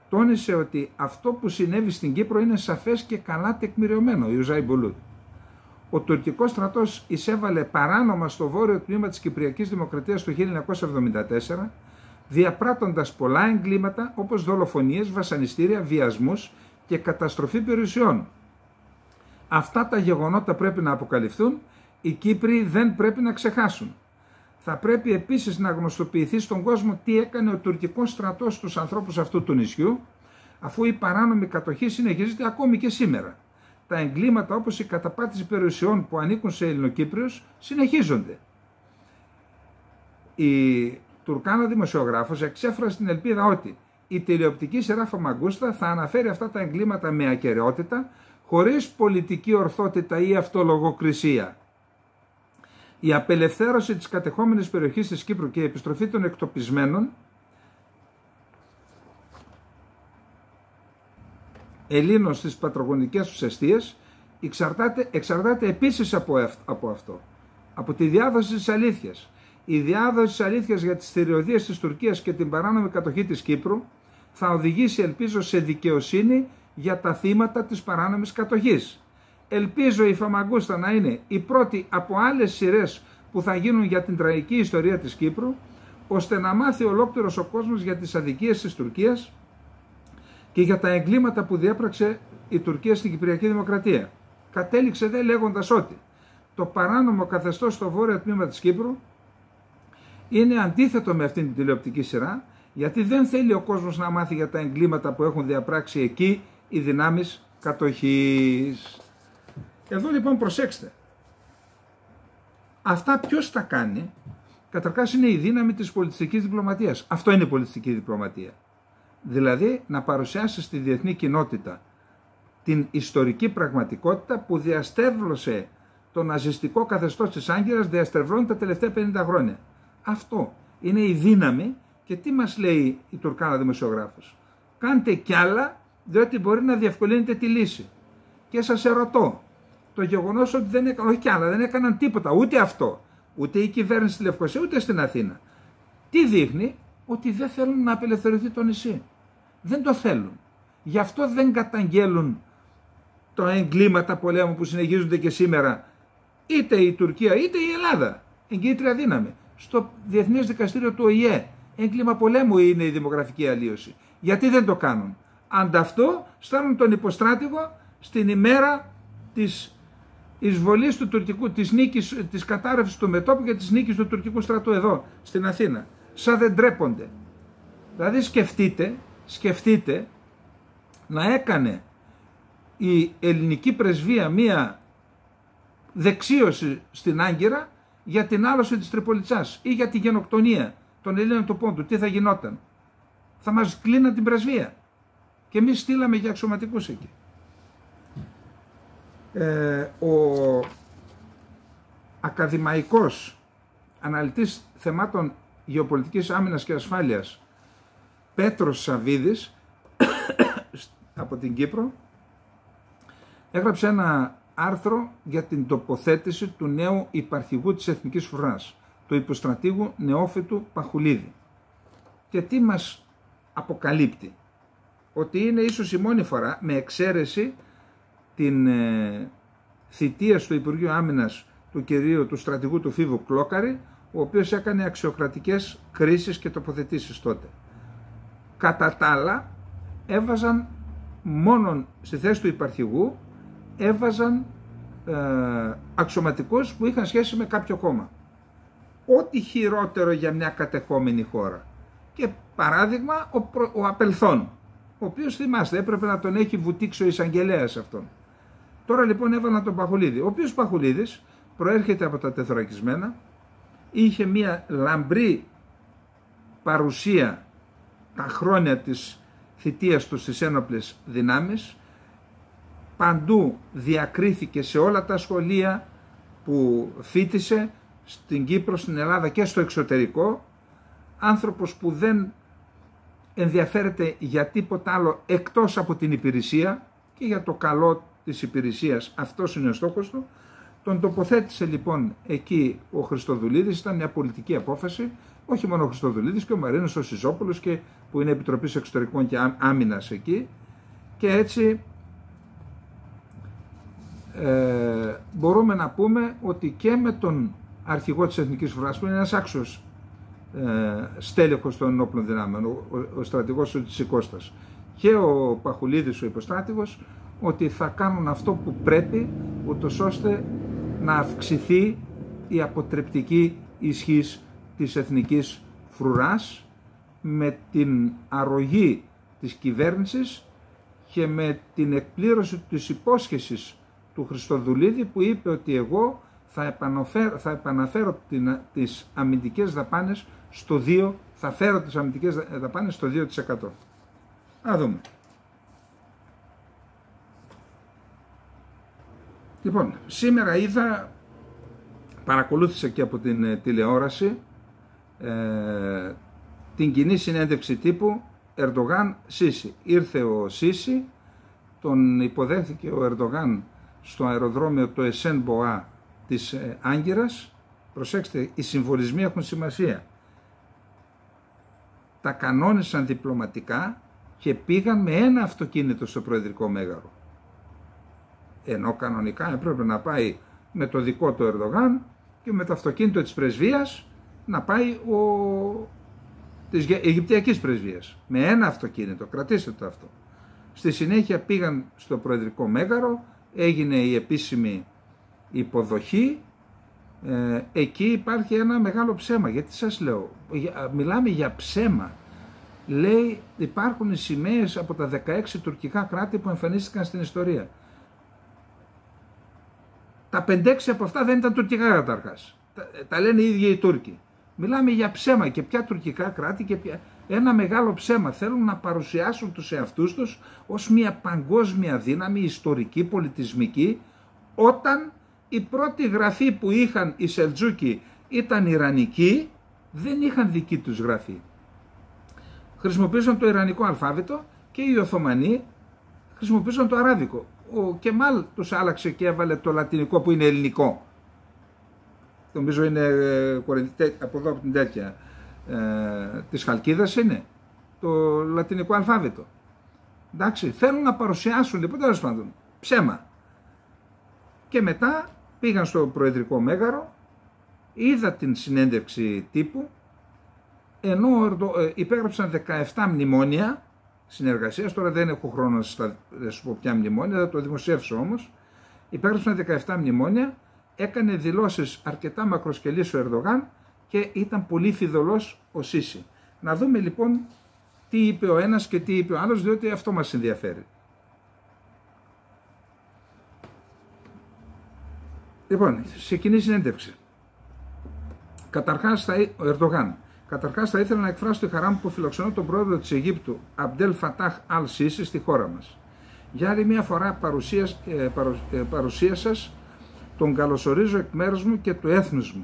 Τόνισε ότι αυτό που συνέβη στην Κύπρο είναι σαφές και καλά τεκμηριωμένο, η Ουζάι Μπουλούτ. Ο τουρκικός στρατός εισέβαλε παράνομα στο βόρειο τμήμα της Κυπριακής Δημοκρατίας το 1974, διαπράττοντας πολλά εγκλήματα όπως δολοφονίες, βασανιστήρια, βιασμούς και καταστροφή περιουσιών. Αυτά τα γεγονότα πρέπει να αποκαλυφθούν, οι Κύπροι δεν πρέπει να ξεχάσουν. Θα πρέπει επίσης να γνωστοποιηθεί στον κόσμο τι έκανε ο τουρκικός στρατός στους ανθρώπους αυτού του νησιού, αφού η παράνομη κατοχή συνεχίζεται ακόμη και σήμερα. Τα εγκλήματα όπως η καταπάτηση περιουσιών που ανήκουν σε Ελληνοκύπριους συνεχίζονται. Η Τουρκάνα δημοσιογράφος εξέφρασε την ελπίδα ότι η τηλεοπτική σειρά Φαμαγκούστα θα αναφέρει αυτά τα εγκλήματα με ακεραιότητα, χωρίς πολιτική ορθότητα ή αυτολογοκρισία. Η απελευθέρωση της κατεχόμενης περιοχής της Κύπρου και η επιστροφή των εκτοπισμένων Ελλήνων στις πατρογονικές τους εστίες εξαρτάται επίσης από αυτό, από τη διάδοση της αλήθειας. Η διάδοση της αλήθειας για τις θηριωδίες της Τουρκίας και την παράνομη κατοχή της Κύπρου θα οδηγήσει, ελπίζω, σε δικαιοσύνη για τα θύματα της παράνομης κατοχής. Ελπίζω η Φαμαγκούστα να είναι η πρώτη από άλλες σειρές που θα γίνουν για την τραγική ιστορία της Κύπρου, ώστε να μάθει ολόκληρος ο κόσμος για τις αδικίες της Τουρκίας και για τα εγκλήματα που διέπραξε η Τουρκία στην Κυπριακή Δημοκρατία. Κατέληξε δε λέγοντας ότι το παράνομο καθεστώς στο βόρειο τμήμα της Κύπρου είναι αντίθετο με αυτήν την τηλεοπτική σειρά, γιατί δεν θέλει ο κόσμος να μάθει για τα εγκλήματα που έχουν διαπράξει εκεί οι δυνάμεις κατοχής. Εδώ λοιπόν προσέξτε. Αυτά ποιος τα κάνει? Καταρχάς είναι η δύναμη της πολιτιστικής διπλωματίας. Αυτό είναι η πολιτιστική διπλωματία. Δηλαδή να παρουσιάσει στη διεθνή κοινότητα την ιστορική πραγματικότητα που διαστρέβλωσε το ναζιστικό καθεστώς της Άγκυρας, διαστρεβλώνει τα τελευταία 50 χρόνια. Αυτό είναι η δύναμη. Και τι μας λέει η Τουρκάνα δημοσιογράφος? Κάντε κι άλλα, διότι μπορεί να διευκολύνετε τη λύση. Και σας ερωτώ, το γεγονός ότι δεν έκαναν, όχι κι άλλα, δεν έκαναν τίποτα, ούτε αυτό, ούτε η κυβέρνηση στη Λευκοσία, ούτε στην Αθήνα. Τι δείχνει? Ότι δεν θέλουν να απελευθερωθεί το νησί. Δεν το θέλουν. Γι' αυτό δεν καταγγέλουν τα εγκλήματα πολέμου που συνεχίζονται και σήμερα, είτε η Τουρκία είτε η Ελλάδα, εγκύτρια δύναμη. Στο Διεθνές Δικαστήριο του ΟΗΕ, έγκλημα πολέμου είναι η δημογραφική αλλίωση. Γιατί δεν το κάνουν? Ανταυτού στέλνουν τον υποστράτηγο στην ημέρα της εισβολής του τουρκικού, της νίκης, της κατάρρευσης του μετώπου και της νίκης του τουρκικού στρατού εδώ, στην Αθήνα. Σαν δεν ντρέπονται. Δηλαδή σκεφτείτε να έκανε η ελληνική πρεσβεία μία δεξίωση στην Άγκυρα για την άλωση της Τριπολιτσάς ή για τη γενοκτονία των Ελλήνων του Πόντου. Τι θα γινόταν? Θα μας κλείναν την πρεσβεία. Και εμείς στείλαμε για αξιωματικούς εκεί. Ο ακαδημαϊκός αναλυτής θεμάτων γεωπολιτικής άμυνας και ασφάλειας Πέτρος Σαβίδης από την Κύπρο έγραψε ένα άρθρο για την τοποθέτηση του νέου υπαρχηγού της Εθνικής Φρουράς, του υποστρατήγου Νεόφυτου Παχουλίδη. Και τι μας αποκαλύπτει? Ότι είναι ίσως η μόνη φορά, με εξαίρεση την θητεία του Υπουργείου Άμυνας του στρατηγού του Φίβου Κλόκαρη, ο οποίος έκανε αξιοκρατικές κρίσεις και τοποθετήσεις τότε. Κατά τα άλλα, έβαζαν μόνον στη θέση του υπαρχηγού, έβαζαν αξιωματικούς που είχαν σχέση με κάποιο κόμμα. Ό,τι χειρότερο για μια κατεχόμενη χώρα. Και παράδειγμα ο Απελθόν, ο οποίος, θυμάστε, έπρεπε να τον έχει βουτήξει ο εισαγγελέας αυτόν. Τώρα λοιπόν έβαλαν τον Παχουλίδη, ο οποίος Παχουλίδης προέρχεται από τα τεθωρακισμένα, είχε μια λαμπρή παρουσία τα χρόνια της θητείας του στις ένοπλες δυνάμεις, παντού διακρίθηκε σε όλα τα σχολεία που φοιτησε, στην Κύπρο, στην Ελλάδα και στο εξωτερικό, άνθρωπος που δεν ενδιαφέρεται για τίποτα άλλο εκτός από την υπηρεσία και για το καλό της υπηρεσίας. Αυτός είναι ο στόχος του. Τον τοποθέτησε λοιπόν εκεί ο Χριστοδουλίδης, ήταν μια πολιτική απόφαση, όχι μόνο ο Χριστοδουλίδης και ο Μαρίνος ο Σιζόπουλος, και που είναι Επιτροπής Εξωτερικών και Άμυνας εκεί, και έτσι μπορούμε να πούμε ότι και με τον αρχηγό της Εθνικής Φρουράς, που είναι ένας άξιος στέλεχος των ενόπλων δυνάμεων, ο στρατηγός ο Τσικώστας, και ο Παχουλίδης ο υποστράτηγος, ότι θα κάνουν αυτό που πρέπει, ούτως ώστε να αυξηθεί η αποτρεπτική ισχύς της Εθνικής Φρουράς, με την αρρωγή της κυβέρνησης και με την εκπλήρωση της υπόσχεσης του Χριστοδουλίδη, που είπε ότι εγώ θα επαναφέρω τις αμυντικές δαπάνες στο 2%, θα φέρω τις αμυντικές δαπάνες στο 2%. Να δούμε. Λοιπόν, σήμερα παρακολούθησα και από την τηλεόραση την κοινή συνέντευξη τύπου Ερντογάν-Σίση. Ήρθε ο Σίση, τον υποδέχθηκε ο Ερντογάν στο αεροδρόμιο το Εσέν Μποά της Άγκυρας. Προσέξτε, οι συμβολισμοί έχουν σημασία. Τα κανόνισαν διπλωματικά και πήγαν με ένα αυτοκίνητο στο Προεδρικό Μέγαρο. Ενώ κανονικά έπρεπε να πάει με το δικό του Ερντογάν και με το αυτοκίνητο της πρεσβείας να πάει της Αιγυπτιακής πρεσβείας. Με ένα αυτοκίνητο, κρατήστε το αυτό. Στη συνέχεια πήγαν στο Προεδρικό Μέγαρο, έγινε η επίσημη υποδοχή. Εκεί υπάρχει ένα μεγάλο ψέμα. Γιατί σας λέω, μιλάμε για ψέμα. Λέει, υπάρχουν οι σημαίες από τα 16 τουρκικά κράτη που εμφανίστηκαν στην ιστορία. Τα 5-6 από αυτά δεν ήταν τουρκικά καταρχάς. τα λένε οι ίδιοι οι Τούρκοι. Μιλάμε για ψέμα και πια τουρκικά κράτη και πια ένα μεγάλο ψέμα. Θέλουν να παρουσιάσουν τους εαυτούς τους ως μια παγκόσμια δύναμη ιστορική, πολιτισμική, όταν η πρώτη γραφή που είχαν οι Σελτζούκοι ήταν ιρανική, δεν είχαν δική τους γραφή. Χρησιμοποίησαν το ιρανικό αλφάβητο και οι Οθωμανοί χρησιμοποίησαν το αράβικο. Ο Κεμάλ τους άλλαξε και έβαλε το λατινικό που είναι ελληνικό. Νομίζω είναι από εδώ από την τέτοια της Χαλκίδας είναι το λατινικό αλφάβητο. Εντάξει, θέλουν να παρουσιάσουν λοιπόν τέλος πάντων ψέμα. Και μετά πήγαν στο Προεδρικό Μέγαρο, είδα την συνέντευξη τύπου, ενώ υπέγραψαν 17 μνημόνια συνεργασίας, τώρα δεν έχω χρόνο να σου πω ποια μνημόνια, θα το δημοσιεύσω όμως, υπέγραψαν 17 μνημόνια, έκανε δηλώσεις αρκετά μακροσκελής ο Ερντογάν και ήταν πολύ φιδωλός ο Σίση. Να δούμε λοιπόν τι είπε ο ένας και τι είπε ο άλλος, διότι αυτό μας ενδιαφέρει. Λοιπόν, σε κοινή συνέντευξη. Καταρχάς, ο Ερντογάν. Καταρχάς θα ήθελα να εκφράσω τη χαρά μου που φιλοξενώ τον πρόεδρο της Αιγύπτου, Αμπτέλ Φατάχ Αλ Σίση, στη χώρα μας. Για άλλη μια φορά παρουσία σας τον καλωσορίζω εκ μέρους μου και του έθνους μου.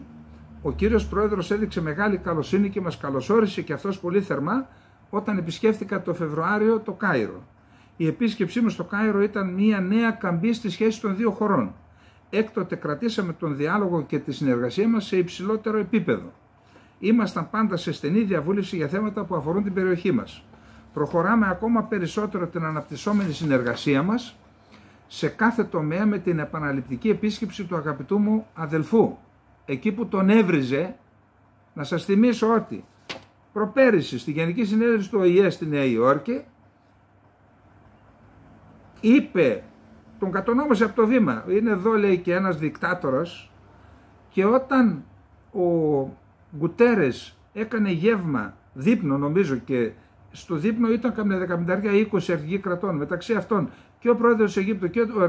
Ο κύριος πρόεδρος έδειξε μεγάλη καλοσύνη και μας καλωσόρισε και αυτός πολύ θερμά όταν επισκέφθηκα το Φεβρουάριο το Κάιρο. Η επίσκεψή μου στο Κάιρο ήταν μια νέα καμπή στη σχέση των δύο χωρών. Έκτοτε κρατήσαμε τον διάλογο και τη συνεργασία μας σε υψηλότερο επίπεδο. Ήμασταν πάντα σε στενή διαβούλευση για θέματα που αφορούν την περιοχή μας. Προχωράμε ακόμα περισσότερο την αναπτυσσόμενη συνεργασία μας σε κάθε τομέα με την επαναληπτική επίσκεψη του αγαπητού μου αδελφού. Εκεί που τον έβριζε, να σας θυμίσω ότι προπέρυσι στη Γενική Συνέλευση του ΟΗΕ στη Νέα Υόρκη είπε, τον κατονόμασε από το βήμα, είναι εδώ λέει και ένας δικτάτορας, και όταν ο Γκουτέρες έκανε γεύμα δείπνο, νομίζω, και στο δείπνο ήταν καμιά 15-20 αρχηγοί κρατών, μεταξύ αυτών και ο πρόεδρος της Αιγύπτου και ο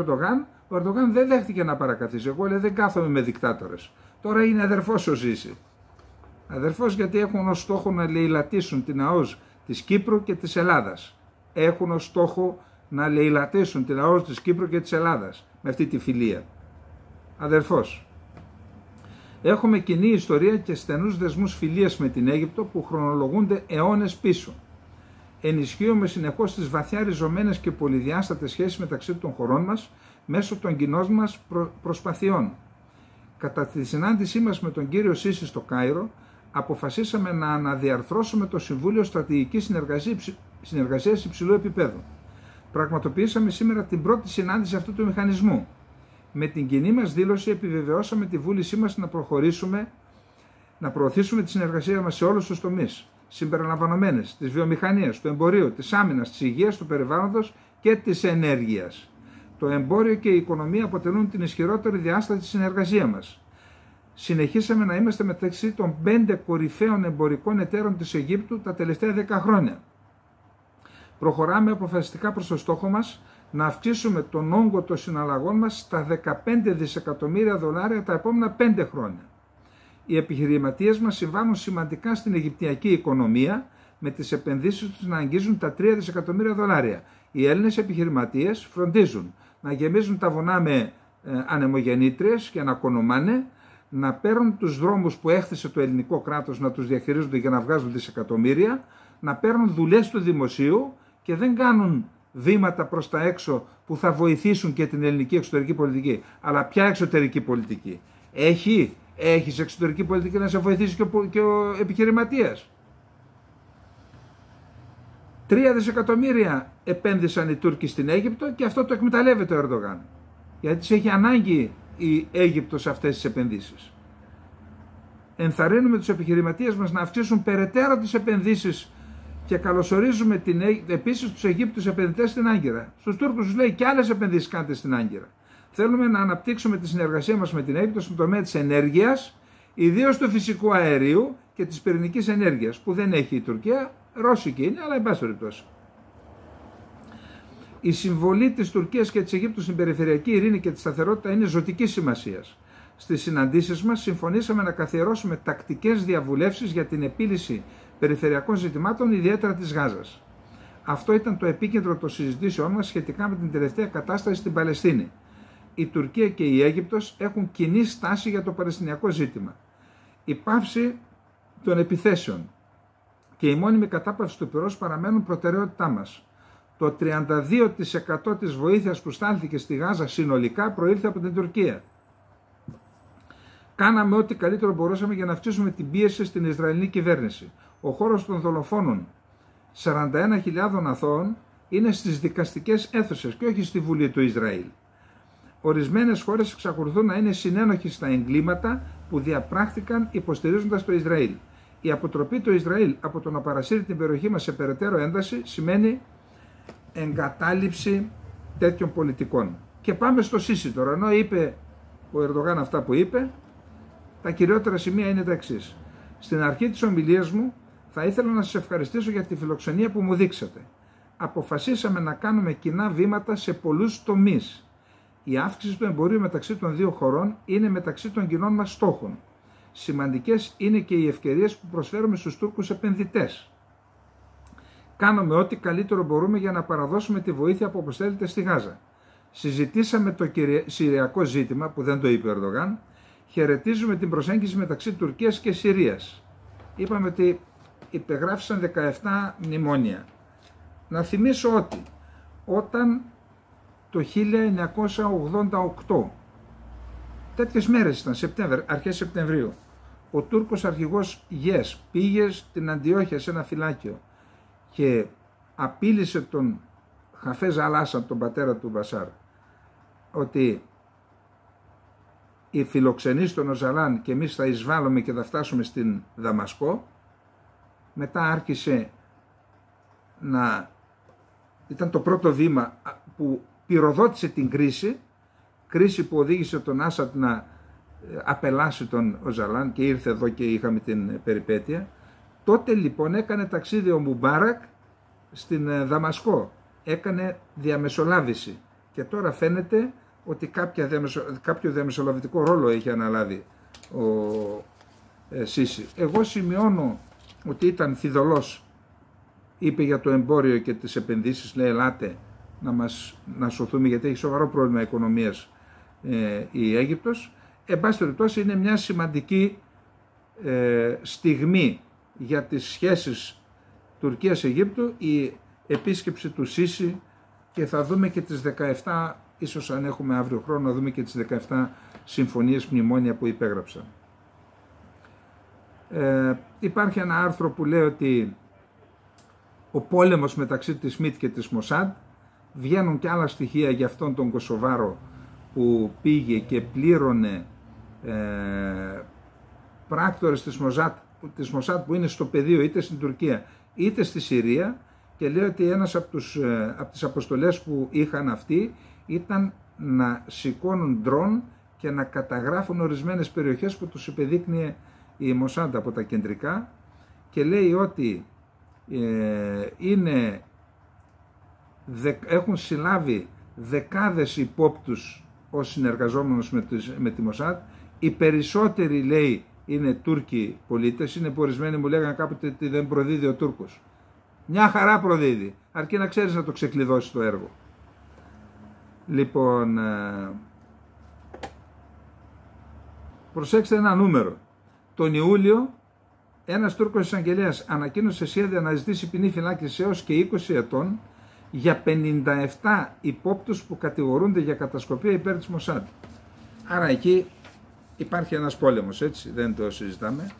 Ερντογάν δεν δέχτηκε να παρακαθίσει. Εγώ λέει δεν κάθομαι με δικτάτορες. Τώρα είναι αδερφός ο Σίση. Αδερφός γιατί έχουν ως στόχο να λαιλατίσουν την ΑΟΣ της Κύπρου και της Ελλάδας. Έχουν ως στόχο να λαιλατίσουν την ΑΟΣ της Κύπρου και της Ελλάδας με αυτή τη φιλία. Αδερφός. Έχουμε κοινή ιστορία και στενούς δεσμούς φιλίας με την Αίγυπτο που χρονολογούνται αιώνες πίσω. Ενισχύουμε συνεχώς τις βαθιά ριζωμένες και πολυδιάστατες σχέσεις μεταξύ των χωρών μας μέσω των κοινών μας προσπαθειών. Κατά τη συνάντησή μας με τον κύριο Σίση στο Κάιρο, αποφασίσαμε να αναδιαρθρώσουμε το Συμβούλιο Στρατηγικής Συνεργασίας υψηλού επίπεδου. Πραγματοποιήσαμε σήμερα την πρώτη συνάντηση αυτού του μηχανισμού. Με την κοινή μας δήλωση επιβεβαιώσαμε τη βούλησή μας να προωθήσουμε τη συνεργασία μας σε όλους τους τομείς, συμπεριλαμβανομένες της βιομηχανίας, του εμπορίου, της άμυνας, της υγείας, του περιβάλλοντος και της ενέργειας. Το εμπόριο και η οικονομία αποτελούν την ισχυρότερη διάσταση της συνεργασίας μας. Συνεχίσαμε να είμαστε μεταξύ των 5 κορυφαίων εμπορικών εταίρων της Αιγύπτου τα τελευταία 10 χρόνια. Προχωράμε αποφασιστικά προς το στόχο μας να αυξήσουμε τον όγκο των συναλλαγών μας στα 15 δισεκατομμύρια δολάρια τα επόμενα 5 χρόνια. Οι επιχειρηματίες μας συμβάλλουν σημαντικά στην αιγυπτιακή οικονομία, με τις επενδύσεις τους να αγγίζουν τα 3 δισεκατομμύρια δολάρια. Οι Έλληνες επιχειρηματίες φροντίζουν να γεμίζουν τα βουνά με ανεμογεννήτριες και να κονομάνε, να παίρνουν τους δρόμους που έχθισε το ελληνικό κράτος να τους διαχειρίζονται για να βγάζουν δισεκατομμύρια, να παίρνουν δουλειές του δημοσίου και δεν κάνουν βήματα προς τα έξω που θα βοηθήσουν και την ελληνική εξωτερική πολιτική. Αλλά ποια εξωτερική πολιτική? Έχεις εξωτερική πολιτική να σε βοηθήσει και ο επιχειρηματίας? 3 δισεκατομμύρια επένδυσαν οι Τούρκοι στην Αίγυπτο και αυτό το εκμεταλλεύεται ο Ερντογάν. Γιατί τις έχει ανάγκη η Αίγυπτος αυτές τις επενδύσεις. Ενθαρρύνουμε τους επιχειρηματίες μας να αυξήσουν περαιτέρω τις επενδύσεις και καλωσορίζουμε επίσης τους Αιγύπτους επενδυτές στην Άγκυρα. Στους Τούρκους τους λέει και άλλες επενδύσεις κάντε στην Άγκυρα. Θέλουμε να αναπτύξουμε τη συνεργασία μας με την Αίγυπτο στον τομέα της ενέργειας, ιδίως του φυσικού αερίου και της πυρηνικής ενέργειας, που δεν έχει η Τουρκία, ρώσικη είναι, αλλά εν πάση περιπτώσει. Η συμβολή της Τουρκίας και της Αιγύπτου στην περιφερειακή ειρήνη και τη σταθερότητα είναι ζωτικής σημασίας. Στις συναντήσεις μας συμφωνήσαμε να καθιερώσουμε τακτικές διαβουλεύσεις για την επίλυση περιφερειακών ζητημάτων, ιδιαίτερα της Γάζας. Αυτό ήταν το επίκεντρο των συζητήσεών μας σχετικά με την τελευταία κατάσταση στην Παλαιστίνη. Η Τουρκία και η Αίγυπτος έχουν κοινή στάση για το παλαιστινιακό ζήτημα. Η πάυση των επιθέσεων και η μόνιμη κατάπαυση του πυρός παραμένουν προτεραιότητά μας. Το 32% της βοήθειας που στάλθηκε στη Γάζα συνολικά προήλθε από την Τουρκία. Κάναμε ό,τι καλύτερο μπορούσαμε για να αυξήσουμε την πίεση στην Ισραηλινή κυβέρνηση. Ο χώρος των δολοφόνων 41.000 αθώων είναι στις δικαστικές αίθουσες και όχι στη Βουλή του Ισραήλ. Ορισμένες χώρες εξακολουθούν να είναι συνένοχοι στα εγκλήματα που διαπράχθηκαν υποστηρίζοντας το Ισραήλ. Η αποτροπή του Ισραήλ από το να παρασύρει την περιοχή μας σε περαιτέρω ένταση σημαίνει εγκατάλειψη τέτοιων πολιτικών. Και πάμε στο Σίσι τώρα. Ενώ είπε ο Ερντογάν αυτά που είπε, τα κυριότερα σημεία είναι τα εξής. Στην αρχή της ομιλίας μου θα ήθελα να σας ευχαριστήσω για τη φιλοξενία που μου δείξατε. Αποφασίσαμε να κάνουμε κοινά βήματα σε πολλούς τομείς. Η αύξηση του εμπορίου μεταξύ των δύο χωρών είναι μεταξύ των κοινών μας στόχων. Σημαντικές είναι και οι ευκαιρίες που προσφέρουμε στους Τούρκους επενδυτές. Κάνουμε ό,τι καλύτερο μπορούμε για να παραδώσουμε τη βοήθεια που αποστέλλεται στη Γάζα. Συζητήσαμε το συριακό ζήτημα που δεν το είπε ο Ερντογάν. Χαιρετίζουμε την προσέγγιση μεταξύ Τουρκίας και Συρίας. Είπαμε ότι υπεγράφησαν 17 μνημόνια. Να θυμίσω ότι όταν το 1988, τέτοιες μέρες ήταν, αρχές Σεπτεμβρίου, ο Τούρκος αρχηγός Γιες πήγε στην Αντιόχεια σε ένα φυλάκιο και απείλησε τον Χαφέζ Αλ-Άσαντ, τον πατέρα του Μπασάρ, ότι οι φιλοξενείς των Οζαλάν και εμείς θα εισβάλλουμε και θα φτάσουμε στην Δαμασκό. Μετά άρχισε να... Ήταν το πρώτο βήμα που πυροδότησε την κρίση που οδήγησε τον Άσαντ να απελάσει τον Οζαλάν και ήρθε εδώ και είχαμε την περιπέτεια. Τότε λοιπόν έκανε ταξίδι ο Μουμπάρακ στην Δαμασκό, έκανε διαμεσολάβηση και τώρα φαίνεται ότι κάποιο διαμεσολαβητικό ρόλο έχει αναλάβει ο Σίσι. Εγώ σημειώνω ότι ήταν φιδωλός, είπε για το εμπόριο και τις επενδύσεις, λέει ελάτε να σωθούμε γιατί έχει σοβαρό πρόβλημα οικονομίας η Αίγυπτος. Εν πάση περιπτώσει είναι μια σημαντική στιγμή για τις σχέσεις Τουρκίας-Αιγύπτου η επίσκεψη του Σίσι και θα δούμε και τις 17, ίσως αν έχουμε αύριο χρόνο, να δούμε και τις 17 συμφωνίες μνημόνια που υπέγραψαν. Υπάρχει ένα άρθρο που λέει ότι ο πόλεμος μεταξύ της ΜΙΤ και της Μοσάντ, βγαίνουν και άλλα στοιχεία για αυτόν τον Κωσοβάρο που πήγε και πλήρωνε πράκτορες της Μοσάντ που είναι στο πεδίο είτε στην Τουρκία είτε στη Συρία, και λέει ότι ένας από τις αποστολές που είχαν αυτοί ήταν να σηκώνουν ντρόν και να καταγράφουν ορισμένες περιοχές που τους υπεδείκνυε η Μοσάντ από τα κεντρικά, και λέει ότι έχουν συλλάβει δεκάδες υπόπτους ως συνεργαζόμενους με τη Μοσάντ. Οι περισσότεροι, λέει, είναι Τούρκοι πολίτες. Είναι που ορισμένοι μου λέγανε κάποτε ότι δεν προδίδει ο Τούρκος. Μια χαρά προδίδει, αρκεί να ξέρεις να το ξεκλειδώσεις το έργο. Λοιπόν, προσέξτε ένα νούμερο. Τον Ιούλιο ένας Τούρκος εισαγγελέας ανακοίνωσε σχέδια να ζητήσει ποινή φυλάκισης έως και 20 ετών για 57 υπόπτους που κατηγορούνται για κατασκοπία υπέρ της Μοσάντ. Άρα εκεί υπάρχει ένας πόλεμος, έτσι, δεν το συζητάμε.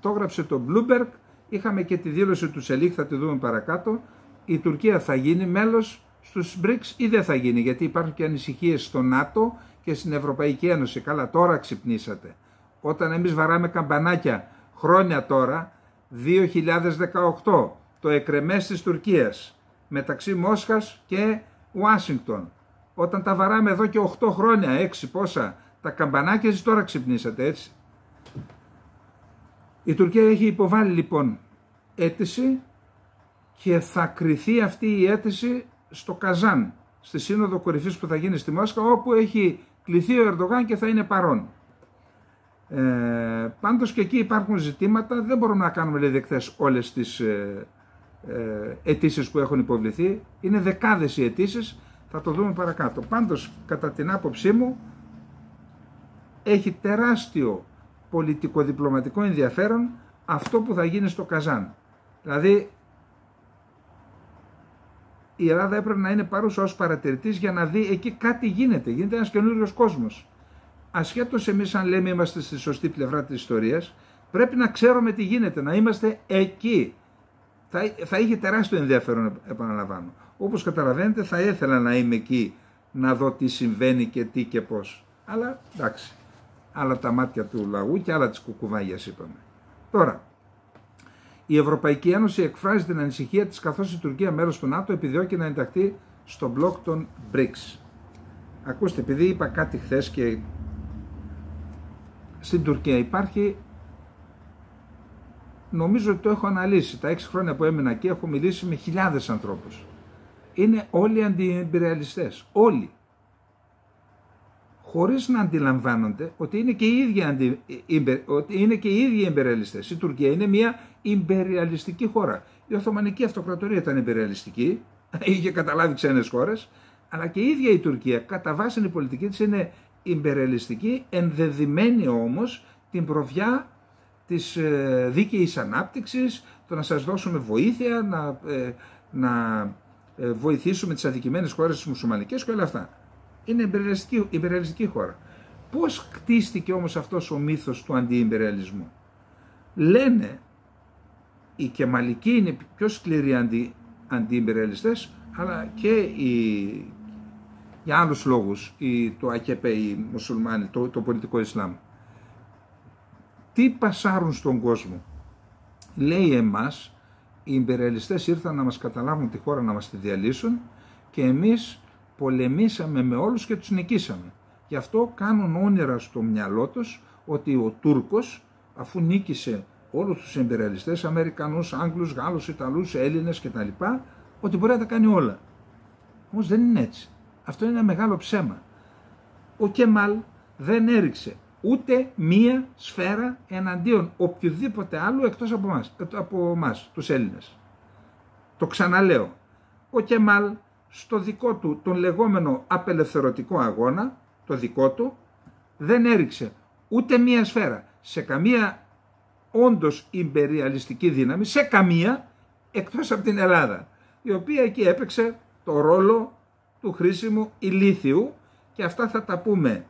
Το έγραψε το Bloomberg, είχαμε και τη δήλωση του Σελίχ, θα τη δούμε παρακάτω. Η Τουρκία θα γίνει μέλος στους BRICS ή δεν θα γίνει, γιατί υπάρχουν και ανησυχίες στο ΝΑΤΟ και στην Ευρωπαϊκή Ένωση. Καλά, τώρα ξυπνήσατε. Όταν εμείς βαράμε καμπανάκια χρόνια τώρα, 2018, το εκρεμές της Τουρκίας μεταξύ Μόσχας και Ουάσιγκτον, όταν τα βαράμε εδώ και 8 χρόνια, 6 πόσα, τα καμπανάκια, εσείς τώρα ξυπνήσατε, έτσι. Η Τουρκία έχει υποβάλει λοιπόν αίτηση και θα κριθεί αυτή η αίτηση στο Καζάν, στη Σύνοδο Κορυφής που θα γίνει στη Μόσχα, όπου έχει κληθεί ο Ερντογάν και θα είναι παρόν. Πάντως και εκεί υπάρχουν ζητήματα, δεν μπορούμε να κάνουμε λέει δεκτές όλες τις αιτήσεις που έχουν υποβληθεί, είναι δεκάδες οι αιτήσεις, θα το δούμε παρακάτω. Πάντως κατά την άποψή μου έχει τεράστιο πολιτικο-διπλωματικό ενδιαφέρον αυτό που θα γίνει στο Καζάν. Δηλαδή η Ελλάδα έπρεπε να είναι παρούσα ως παρατηρητής για να δει εκεί κάτι γίνεται ένας καινούριος κόσμος. Ασχέτως εμείς αν λέμε είμαστε στη σωστή πλευρά της ιστορίας, πρέπει να ξέρουμε τι γίνεται, να είμαστε εκεί. Θα είχε τεράστιο ενδιαφέρον, επαναλαμβάνω. Όπως καταλαβαίνετε θα ήθελα να είμαι εκεί, να δω τι συμβαίνει και τι και πώς. Αλλά εντάξει, άλλα τα μάτια του λαού και άλλα της κουκουβάγιας είπαμε. Τώρα, η Ευρωπαϊκή Ένωση εκφράζει την ανησυχία της καθώς η Τουρκία μέρος του ΝΑΤΟ επιδιώκει να ενταχθεί στο μπλοκ των BRICS. Ακούστε, επειδή είπα κάτι χθες και στην Τουρκία υπάρχει, νομίζω ότι το έχω αναλύσει, τα 6 χρόνια που έμεινα εκεί έχω μιλήσει με χιλιάδες ανθρώπους. Είναι όλοι αντιεμπειριαλιστές, όλοι. Χωρίς να αντιλαμβάνονται ότι είναι και οι ίδιοι εμπειριαλιστές. Η Τουρκία είναι μια εμπειριαλιστική χώρα. Η Οθωμανική Αυτοκρατορία ήταν εμπειριαλιστική, είχε καταλάβει ξένες χώρες, αλλά και η ίδια η Τουρκία κατά βάση η πολιτική της είναι εμπειριαλιστική, ενδεδειμένη όμως την προβιά της δίκαιης ανάπτυξης, το να σας δώσουμε βοήθεια, να βοηθήσουμε τις αδικημένες χώρες τις μουσουλμανικές και όλα αυτά. Είναι εμπειριαλιστική χώρα. Πώς κτίστηκε όμως αυτός ο μύθος του αντιεμπειριαλισμού? Λένε οι Κεμαλικοί είναι πιο σκληροί αντιεμπειριαλιστές, αλλά και για άλλους λόγους, το ΑΚΕΠ, οι μουσουλμάνοι, το πολιτικό Ισλάμ. Τι πασάρουν στον κόσμο? Λέει εμάς, οι εμπειριαλιστές ήρθαν να μας καταλάβουν τη χώρα, να μας τη διαλύσουν και εμείς πολεμήσαμε με όλους και τους νικήσαμε. Γι' αυτό κάνουν όνειρα στο μυαλό τους ότι ο Τούρκος, αφού νίκησε όλους τους εμπειριαλιστές, Αμερικανούς, Άγγλους, Γάλλους, Ιταλούς, Έλληνες κτλ., ότι μπορεί να τα κάνει όλα. Όμως δεν είναι έτσι. Αυτό είναι ένα μεγάλο ψέμα. Ο Κεμάλ δεν έριξε ούτε μία σφαίρα εναντίον οποιοδήποτε άλλου εκτός από εμάς, τους Έλληνες. Το ξαναλέω. Ο Κεμάλ στο δικό του τον λεγόμενο απελευθερωτικό αγώνα, το δικό του, δεν έριξε ούτε μία σφαίρα σε καμία όντως ιμπεριαλιστική δύναμη, σε καμία, εκτός από την Ελλάδα, η οποία εκεί έπαιξε το ρόλο του χρήσιμου ηλίθιου, και αυτά θα τα πούμε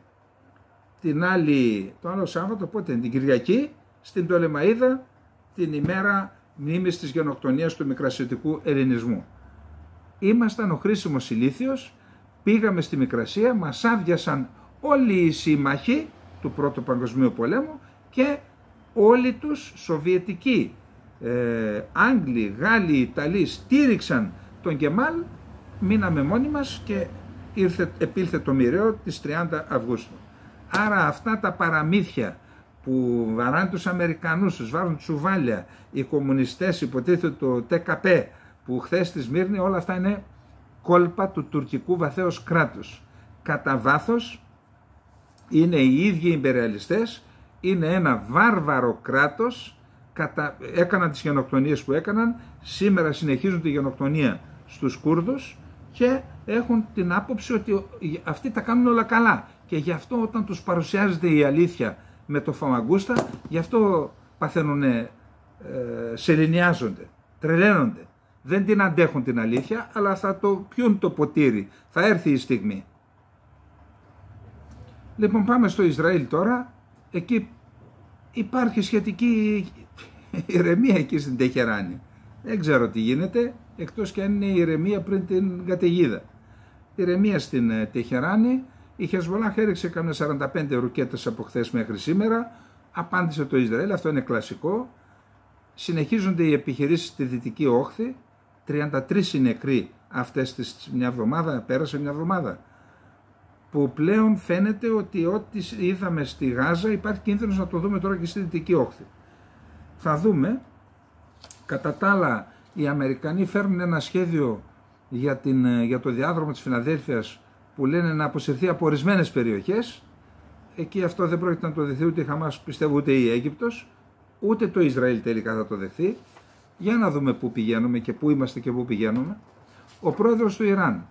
το άλλο Σάββατο, πότε, την Κυριακή, στην Πτολεμαΐδα, την ημέρα μνήμης της γενοκτονίας του Μικρασιατικού Ελληνισμού. Ήμασταν ο χρήσιμος ηλίθιος, πήγαμε στη Μικρασία, μας άδειασαν όλοι οι σύμμαχοι του Πρώτου Παγκοσμίου Πολέμου και όλοι τους Σοβιετικοί, Άγγλοι, Γάλλοι, Ιταλοί στήριξαν τον Κεμάλ, μείναμε μόνοι μας και επήλθε το μοιραίο της 30 Αυγούστου. Άρα αυτά τα παραμύθια που βαράνε τους Αμερικανούς, τους βάρουν τσουβάλια, οι κομμουνιστές, υποτίθεται το ΤΚΠ που χθες στη Σμύρνη, όλα αυτά είναι κόλπα του τουρκικού βαθέως κράτους. Κατά βάθος είναι οι ίδιοι ιμπεριαλιστές, είναι ένα βάρβαρο κράτος, έκαναν τις γενοκτονίες που έκαναν, σήμερα συνεχίζουν τη γενοκτονία στους Κούρδους και έχουν την άποψη ότι αυτοί τα κάνουν όλα καλά. Και γι' αυτό όταν τους παρουσιάζεται η αλήθεια με το Φαμαγκούστα, γι' αυτό παθαίνουνε, σεληνιάζονται, τρελαίνονται. Δεν την αντέχουν την αλήθεια, αλλά θα το πιούν το ποτήρι. Θα έρθει η στιγμή. Λοιπόν, πάμε στο Ισραήλ τώρα. Εκεί υπάρχει σχετική ηρεμία εκεί στην Τεχεράνη. Δεν ξέρω τι γίνεται, εκτός και αν είναι η ηρεμία πριν την καταιγίδα. Ηρεμία στην Τεχεράνη. Η Χεσβολάχ έριξε καμιά 45 ρουκέτες από χθες μέχρι σήμερα. Απάντησε το Ισραήλ, αυτό είναι κλασικό. Συνεχίζονται οι επιχειρήσεις στη Δυτική Όχθη. 33 νεκροί αυτές τις μια εβδομάδα, πέρασε μια εβδομάδα. Που πλέον φαίνεται ότι ό,τι είδαμε στη Γάζα υπάρχει κίνδυνος να το δούμε τώρα και στη Δυτική Όχθη. Θα δούμε. Κατά τα άλλα, οι Αμερικανοί φέρνουν ένα σχέδιο για το διάδρομο της Φιλαδέλφειας που λένε να αποσυρθεί από ορισμένες περιοχές. Εκεί αυτό δεν πρόκειται να το δεχθεί ούτε η Χαμάς, πιστεύω, ούτε η Αίγυπτος, ούτε το Ισραήλ τελικά θα το δεχθεί. Για να δούμε πού πηγαίνουμε και πού είμαστε και πού πηγαίνουμε. Ο πρόεδρος του Ιράν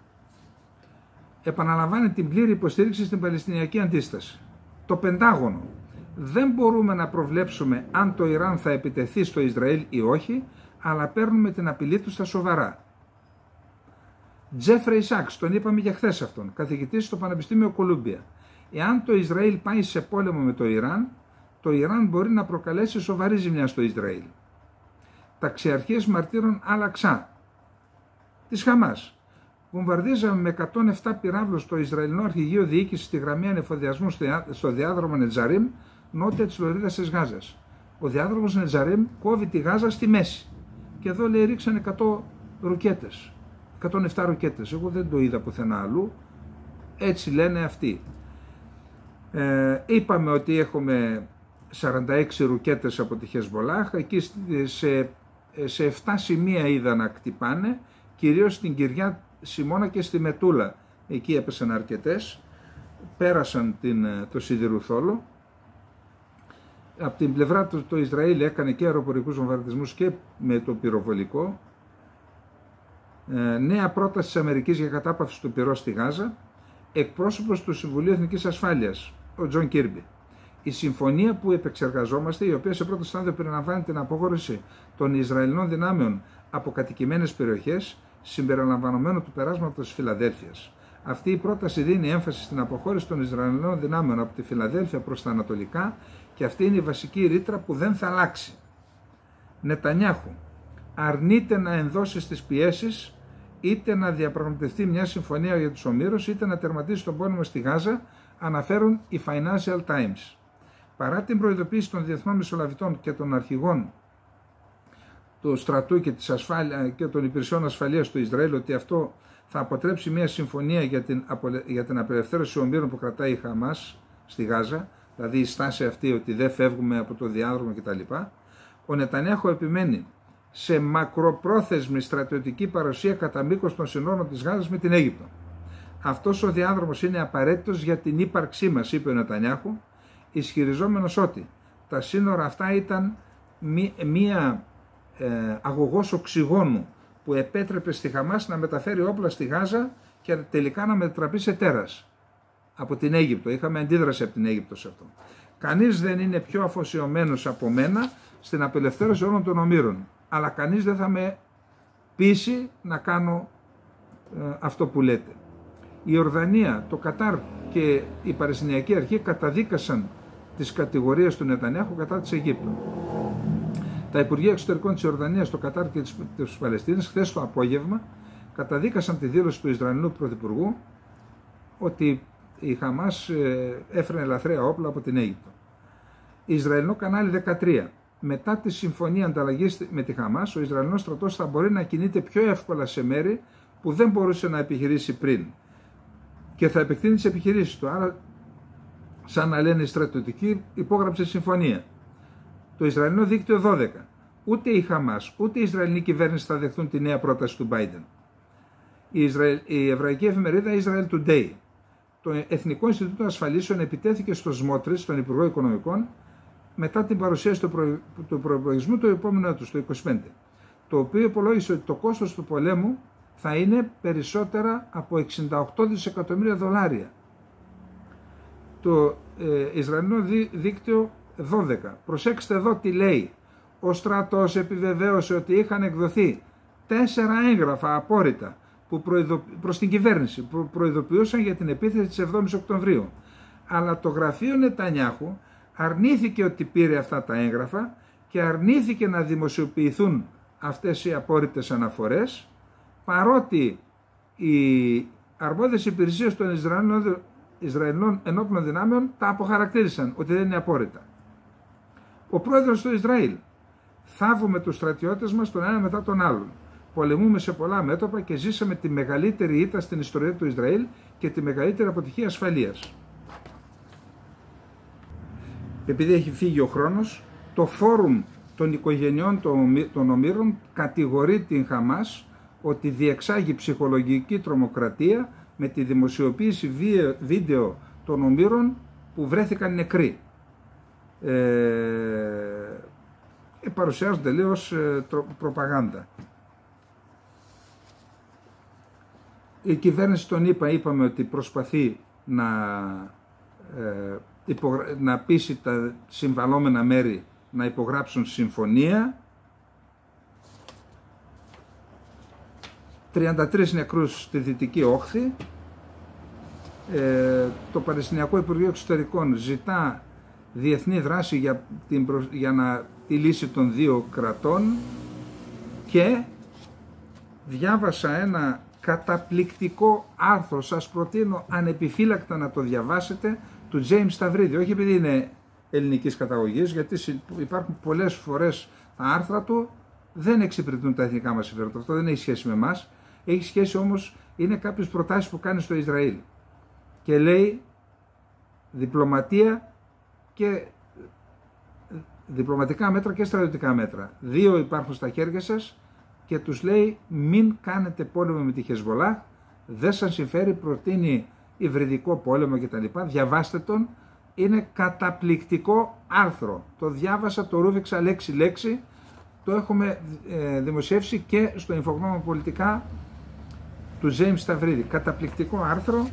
επαναλαμβάνει την πλήρη υποστήριξη στην Παλαιστινιακή αντίσταση. Το Πεντάγωνο: δεν μπορούμε να προβλέψουμε αν το Ιράν θα επιτεθεί στο Ισραήλ ή όχι, αλλά παίρνουμε την απειλή του στα σοβαρά. Τζέφρεϊ Σάξ, τον είπαμε για χθες αυτόν, καθηγητής στο Πανεπιστήμιο Κολούμπια. Εάν το Ισραήλ πάει σε πόλεμο με το Ιράν μπορεί να προκαλέσει σοβαρή ζημιά στο Ισραήλ. Ταξιαρχίες μαρτύρων Αλαξά της Χαμάς. Βομβαρδίζαμε με 107 πυράβλους το Ισραηλινό Αρχηγείο Διοίκησης στη γραμμή ανεφοδιασμού στο διάδρομο Νετζαρίμ, νότια της λωρίδας της Γάζας. Ο διάδρομος Νετζαρίμ κόβει τη Γάζα στη μέση. Και εδώ λέει ρίξαν 100 ρουκέτες. 107 ρουκέτες. Εγώ δεν το είδα πουθενά αλλού. Έτσι λένε αυτοί. Είπαμε ότι έχουμε 46 ρουκέτες από τη Χεσμολάχ. Εκεί σε 7 σημεία είδα να κτυπάνε, κυρίως στην Κυριά Σιμώνα και στη Μετούλα. Εκεί έπεσαν αρκετές, πέρασαν το σιδηρουθόλο. Από την πλευρά του το Ισραήλ έκανε και αεροπορικούς βομβαρδισμούς και με το πυροβολικό. Νέα πρόταση της Αμερικής για κατάπαυση του πυρός στη Γάζα. Εκπρόσωπος του Συμβουλίου Εθνικής Ασφάλειας, ο Τζον Κίρμπι. Η συμφωνία που επεξεργαζόμαστε, η οποία σε πρώτο στάδιο περιλαμβάνει την αποχώρηση των Ισραηλινών δυνάμεων από κατοικημένες περιοχές, συμπεριλαμβανομένου του περάσματος της Φιλαδέλφειας. Αυτή η πρόταση δίνει έμφαση στην αποχώρηση των Ισραηλινών δυνάμεων από τη Φιλαδέλφεια προς τα ανατολικά και αυτή είναι η βασική ρήτρα που δεν θα αλλάξει. Νετανιάχου αρνείται να ενδώσει στις πιέσεις, είτε να διαπραγματευτεί μια συμφωνία για τους ομήρους, είτε να τερματίσει τον πόλεμο στη Γάζα, αναφέρουν οι Financial Times. Παρά την προειδοποίηση των διεθνών μεσολαβητών και των αρχηγών του στρατού και των υπηρεσιών ασφαλείας του Ισραήλ ότι αυτό θα αποτρέψει μια συμφωνία για την απελευθέρωση ομήρων που κρατάει η Χαμάς στη Γάζα, δηλαδή η στάση αυτή ότι δεν φεύγουμε από το διάδρομο κτλ. Ο Νετανιάχου επιμένει σε μακροπρόθεσμη στρατιωτική παρουσία κατά μήκος των συνόρων της Γάζας με την Αίγυπτο. Αυτός ο διάδρομος είναι απαραίτητος για την ύπαρξή μας, είπε ο Νετανιάχου, ισχυριζόμενος ότι τα σύνορα αυτά ήταν μία αγωγός οξυγόνου που επέτρεπε στη Χαμάς να μεταφέρει όπλα στη Γάζα και τελικά να μετατραπεί σε τέρας από την Αίγυπτο. Είχαμε αντίδραση από την Αίγυπτο σε αυτό. Κανείς δεν είναι πιο αφοσιωμένος από μένα στην απελευθέρωση όλων των ομήρων, αλλά κανείς δεν θα με πείσει να κάνω αυτό που λέτε. Η Ορδανία, το Κατάρ και η Παλαιστινιακή Αρχή καταδίκασαν τις κατηγορίες του Νετανιάχου κατά της Αιγύπτου. Τα Υπουργεία Εξωτερικών της Ορδανίας, το Κατάρ και της Παλαιστίνης χθες το απόγευμα καταδίκασαν τη δήλωση του Ισραηλινού Πρωθυπουργού ότι η Χαμάς έφερνε λαθρέα όπλα από την Αίγυπτο. Ισραηλινό κανάλι 13. Μετά τη συμφωνία ανταλλαγής με τη Χαμάς, ο Ισραηλινός στρατός θα μπορεί να κινείται πιο εύκολα σε μέρη που δεν μπορούσε να επιχειρήσει πριν και θα επεκτείνει τις επιχειρήσεις του. Άρα, σαν να λένε οι στρατιωτικοί, υπόγραψε συμφωνία. Το Ισραηλινό δίκτυο 12. Ούτε η Χαμάς, ούτε η Ισραηλινή κυβέρνηση θα δεχθούν τη νέα πρόταση του Biden. Η εβραϊκή εφημερίδα Israel Today. Το Εθνικό Ινστιτούτο Ασφαλίσεων επιτέθηκε στο Σμότριτς, τον Υπουργό Οικονομικών, μετά την παρουσίαση του προϋπολογισμού του επόμενου έτους, το 2025, το οποίο υπολόγισε ότι το κόστος του πολέμου θα είναι περισσότερα από 68 δισεκατομμύρια δολάρια. Το Ισραηλινό δίκτυο 12. Προσέξτε εδώ τι λέει. Ο στρατός επιβεβαίωσε ότι είχαν εκδοθεί 4 έγγραφα απόρριτα προς την κυβέρνηση που προειδοποιούσαν για την επίθεση της 7ης Οκτωβρίου. Αλλά το γραφείο Νετανιάχου αρνήθηκε ότι πήρε αυτά τα έγγραφα και αρνήθηκε να δημοσιοποιηθούν αυτές οι απόρριτες αναφορές, παρότι οι αρμόδιες υπηρεσίες των Ισραηλινών ενόπλων δυνάμεων τα αποχαρακτήρισαν ότι δεν είναι απόρριτα. Ο πρόεδρος του Ισραήλ: θάβουμε τους στρατιώτες μας τον ένα μετά τον άλλον. Πολεμούμε σε πολλά μέτωπα και ζήσαμε τη μεγαλύτερη ήττα στην ιστορία του Ισραήλ και τη μεγαλύτερη αποτυχία ασφαλείας. Επειδή έχει φύγει ο χρόνος, το φόρουμ των οικογενειών των ομήρων κατηγορεί την Χαμάς ότι διεξάγει ψυχολογική τρομοκρατία με τη δημοσιοποίηση βίντεο των ομήρων που βρέθηκαν νεκροί. Παρουσιάζουν τελείως προπαγάνδα. Η κυβέρνηση των ΗΠΑ είπαμε ότι προσπαθεί να πείσει τα συμβαλόμενα μέρη να υπογράψουν συμφωνία. 33 νεκρούς στη Δυτική Όχθη. Το Παλαιστινιακό Υπουργείο Εξωτερικών ζητά διεθνή δράση για τη λύση των δύο κρατών, και διάβασα ένα καταπληκτικό άρθρο, σας προτείνω ανεπιφύλακτα να το διαβάσετε, του James Σταυρίδη, όχι επειδή είναι ελληνικής καταγωγής, γιατί υπάρχουν πολλές φορές τα άρθρα του δεν εξυπηρετούν τα εθνικά μας συμφέροντα. Αυτό δεν έχει σχέση με εμάς, έχει σχέση όμως, είναι κάποιες προτάσεις που κάνει στο Ισραήλ και λέει διπλωματικά μέτρα και στρατιωτικά μέτρα. Δύο υπάρχουν στα χέρια σας και τους λέει μην κάνετε πόλεμο με τη Χεσβολάχ, δεν σας συμφέρει, προτείνει υβριδικό πόλεμο κτλ. Διαβάστε τον, είναι καταπληκτικό άρθρο. Το διάβασα, το ρούβηξα λέξη-λέξη, το έχουμε δημοσιεύσει και στο Infognomo Πολιτικά του James Σταυρίδη. Καταπληκτικό άρθρο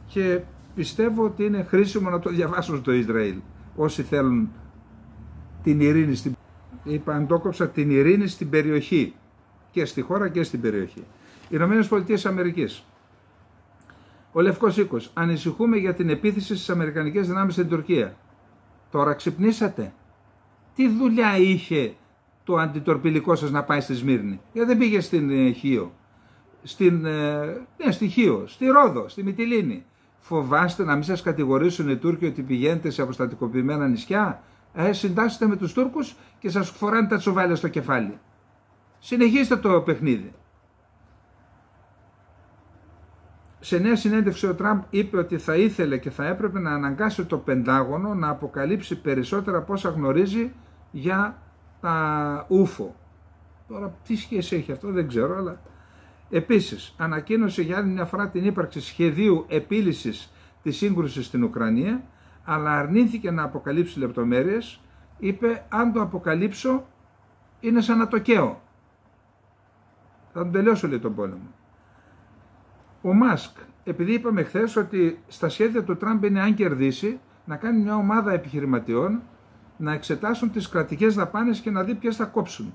και πιστεύω ότι είναι χρήσιμο να το διαβάσουν στο Ισραήλ όσοι θέλουν την ειρήνη την ειρήνη στην περιοχή, και στη χώρα και στην περιοχή. Ηνωμένες Πολιτείες Αμερικής. Ο Λευκός Οίκος. Ανησυχούμε για την επίθεση στις αμερικανικές δυνάμεις στην Τουρκία. Τώρα ξυπνήσατε. Τι δουλειά είχε το αντιτορπιλικό σας να πάει στη Σμύρνη? Γιατί δεν πήγε στην Χίο? Στη Χίο, στη Ρόδο, στη Μυτιλήνη. Φοβάστε να μην σας κατηγορήσουν οι Τούρκοι ότι πηγαίνετε σε αποστατικοποιημένα νησιά? Συντάσσετε με τους Τούρκους και σας φοράνε τα τσουβάλια στο κεφάλι. Συνεχίστε το παιχνίδι. Σε νέα συνέντευξη ο Τραμπ είπε ότι θα ήθελε και θα έπρεπε να αναγκάσει το Πεντάγωνο να αποκαλύψει περισσότερα από όσα γνωρίζει για τα UFO. Τώρα τι σχέση έχει αυτό δεν ξέρω, αλλά επίσης ανακοίνωσε για άλλη μια φορά την ύπαρξη σχεδίου επίλυσης της σύγκρουσης στην Ουκρανία, αλλά αρνήθηκε να αποκαλύψει λεπτομέρειες. Είπε αν το αποκαλύψω είναι σαν να το καίω. Θα τον τελειώσω, λέει, τον πόλεμο. Ο Μάσκ, επειδή είπαμε χθες ότι στα σχέδια του Τραμπ είναι αν κερδίσει να κάνει μια ομάδα επιχειρηματιών να εξετάσουν τις κρατικές δαπάνες και να δει ποιες θα κόψουν.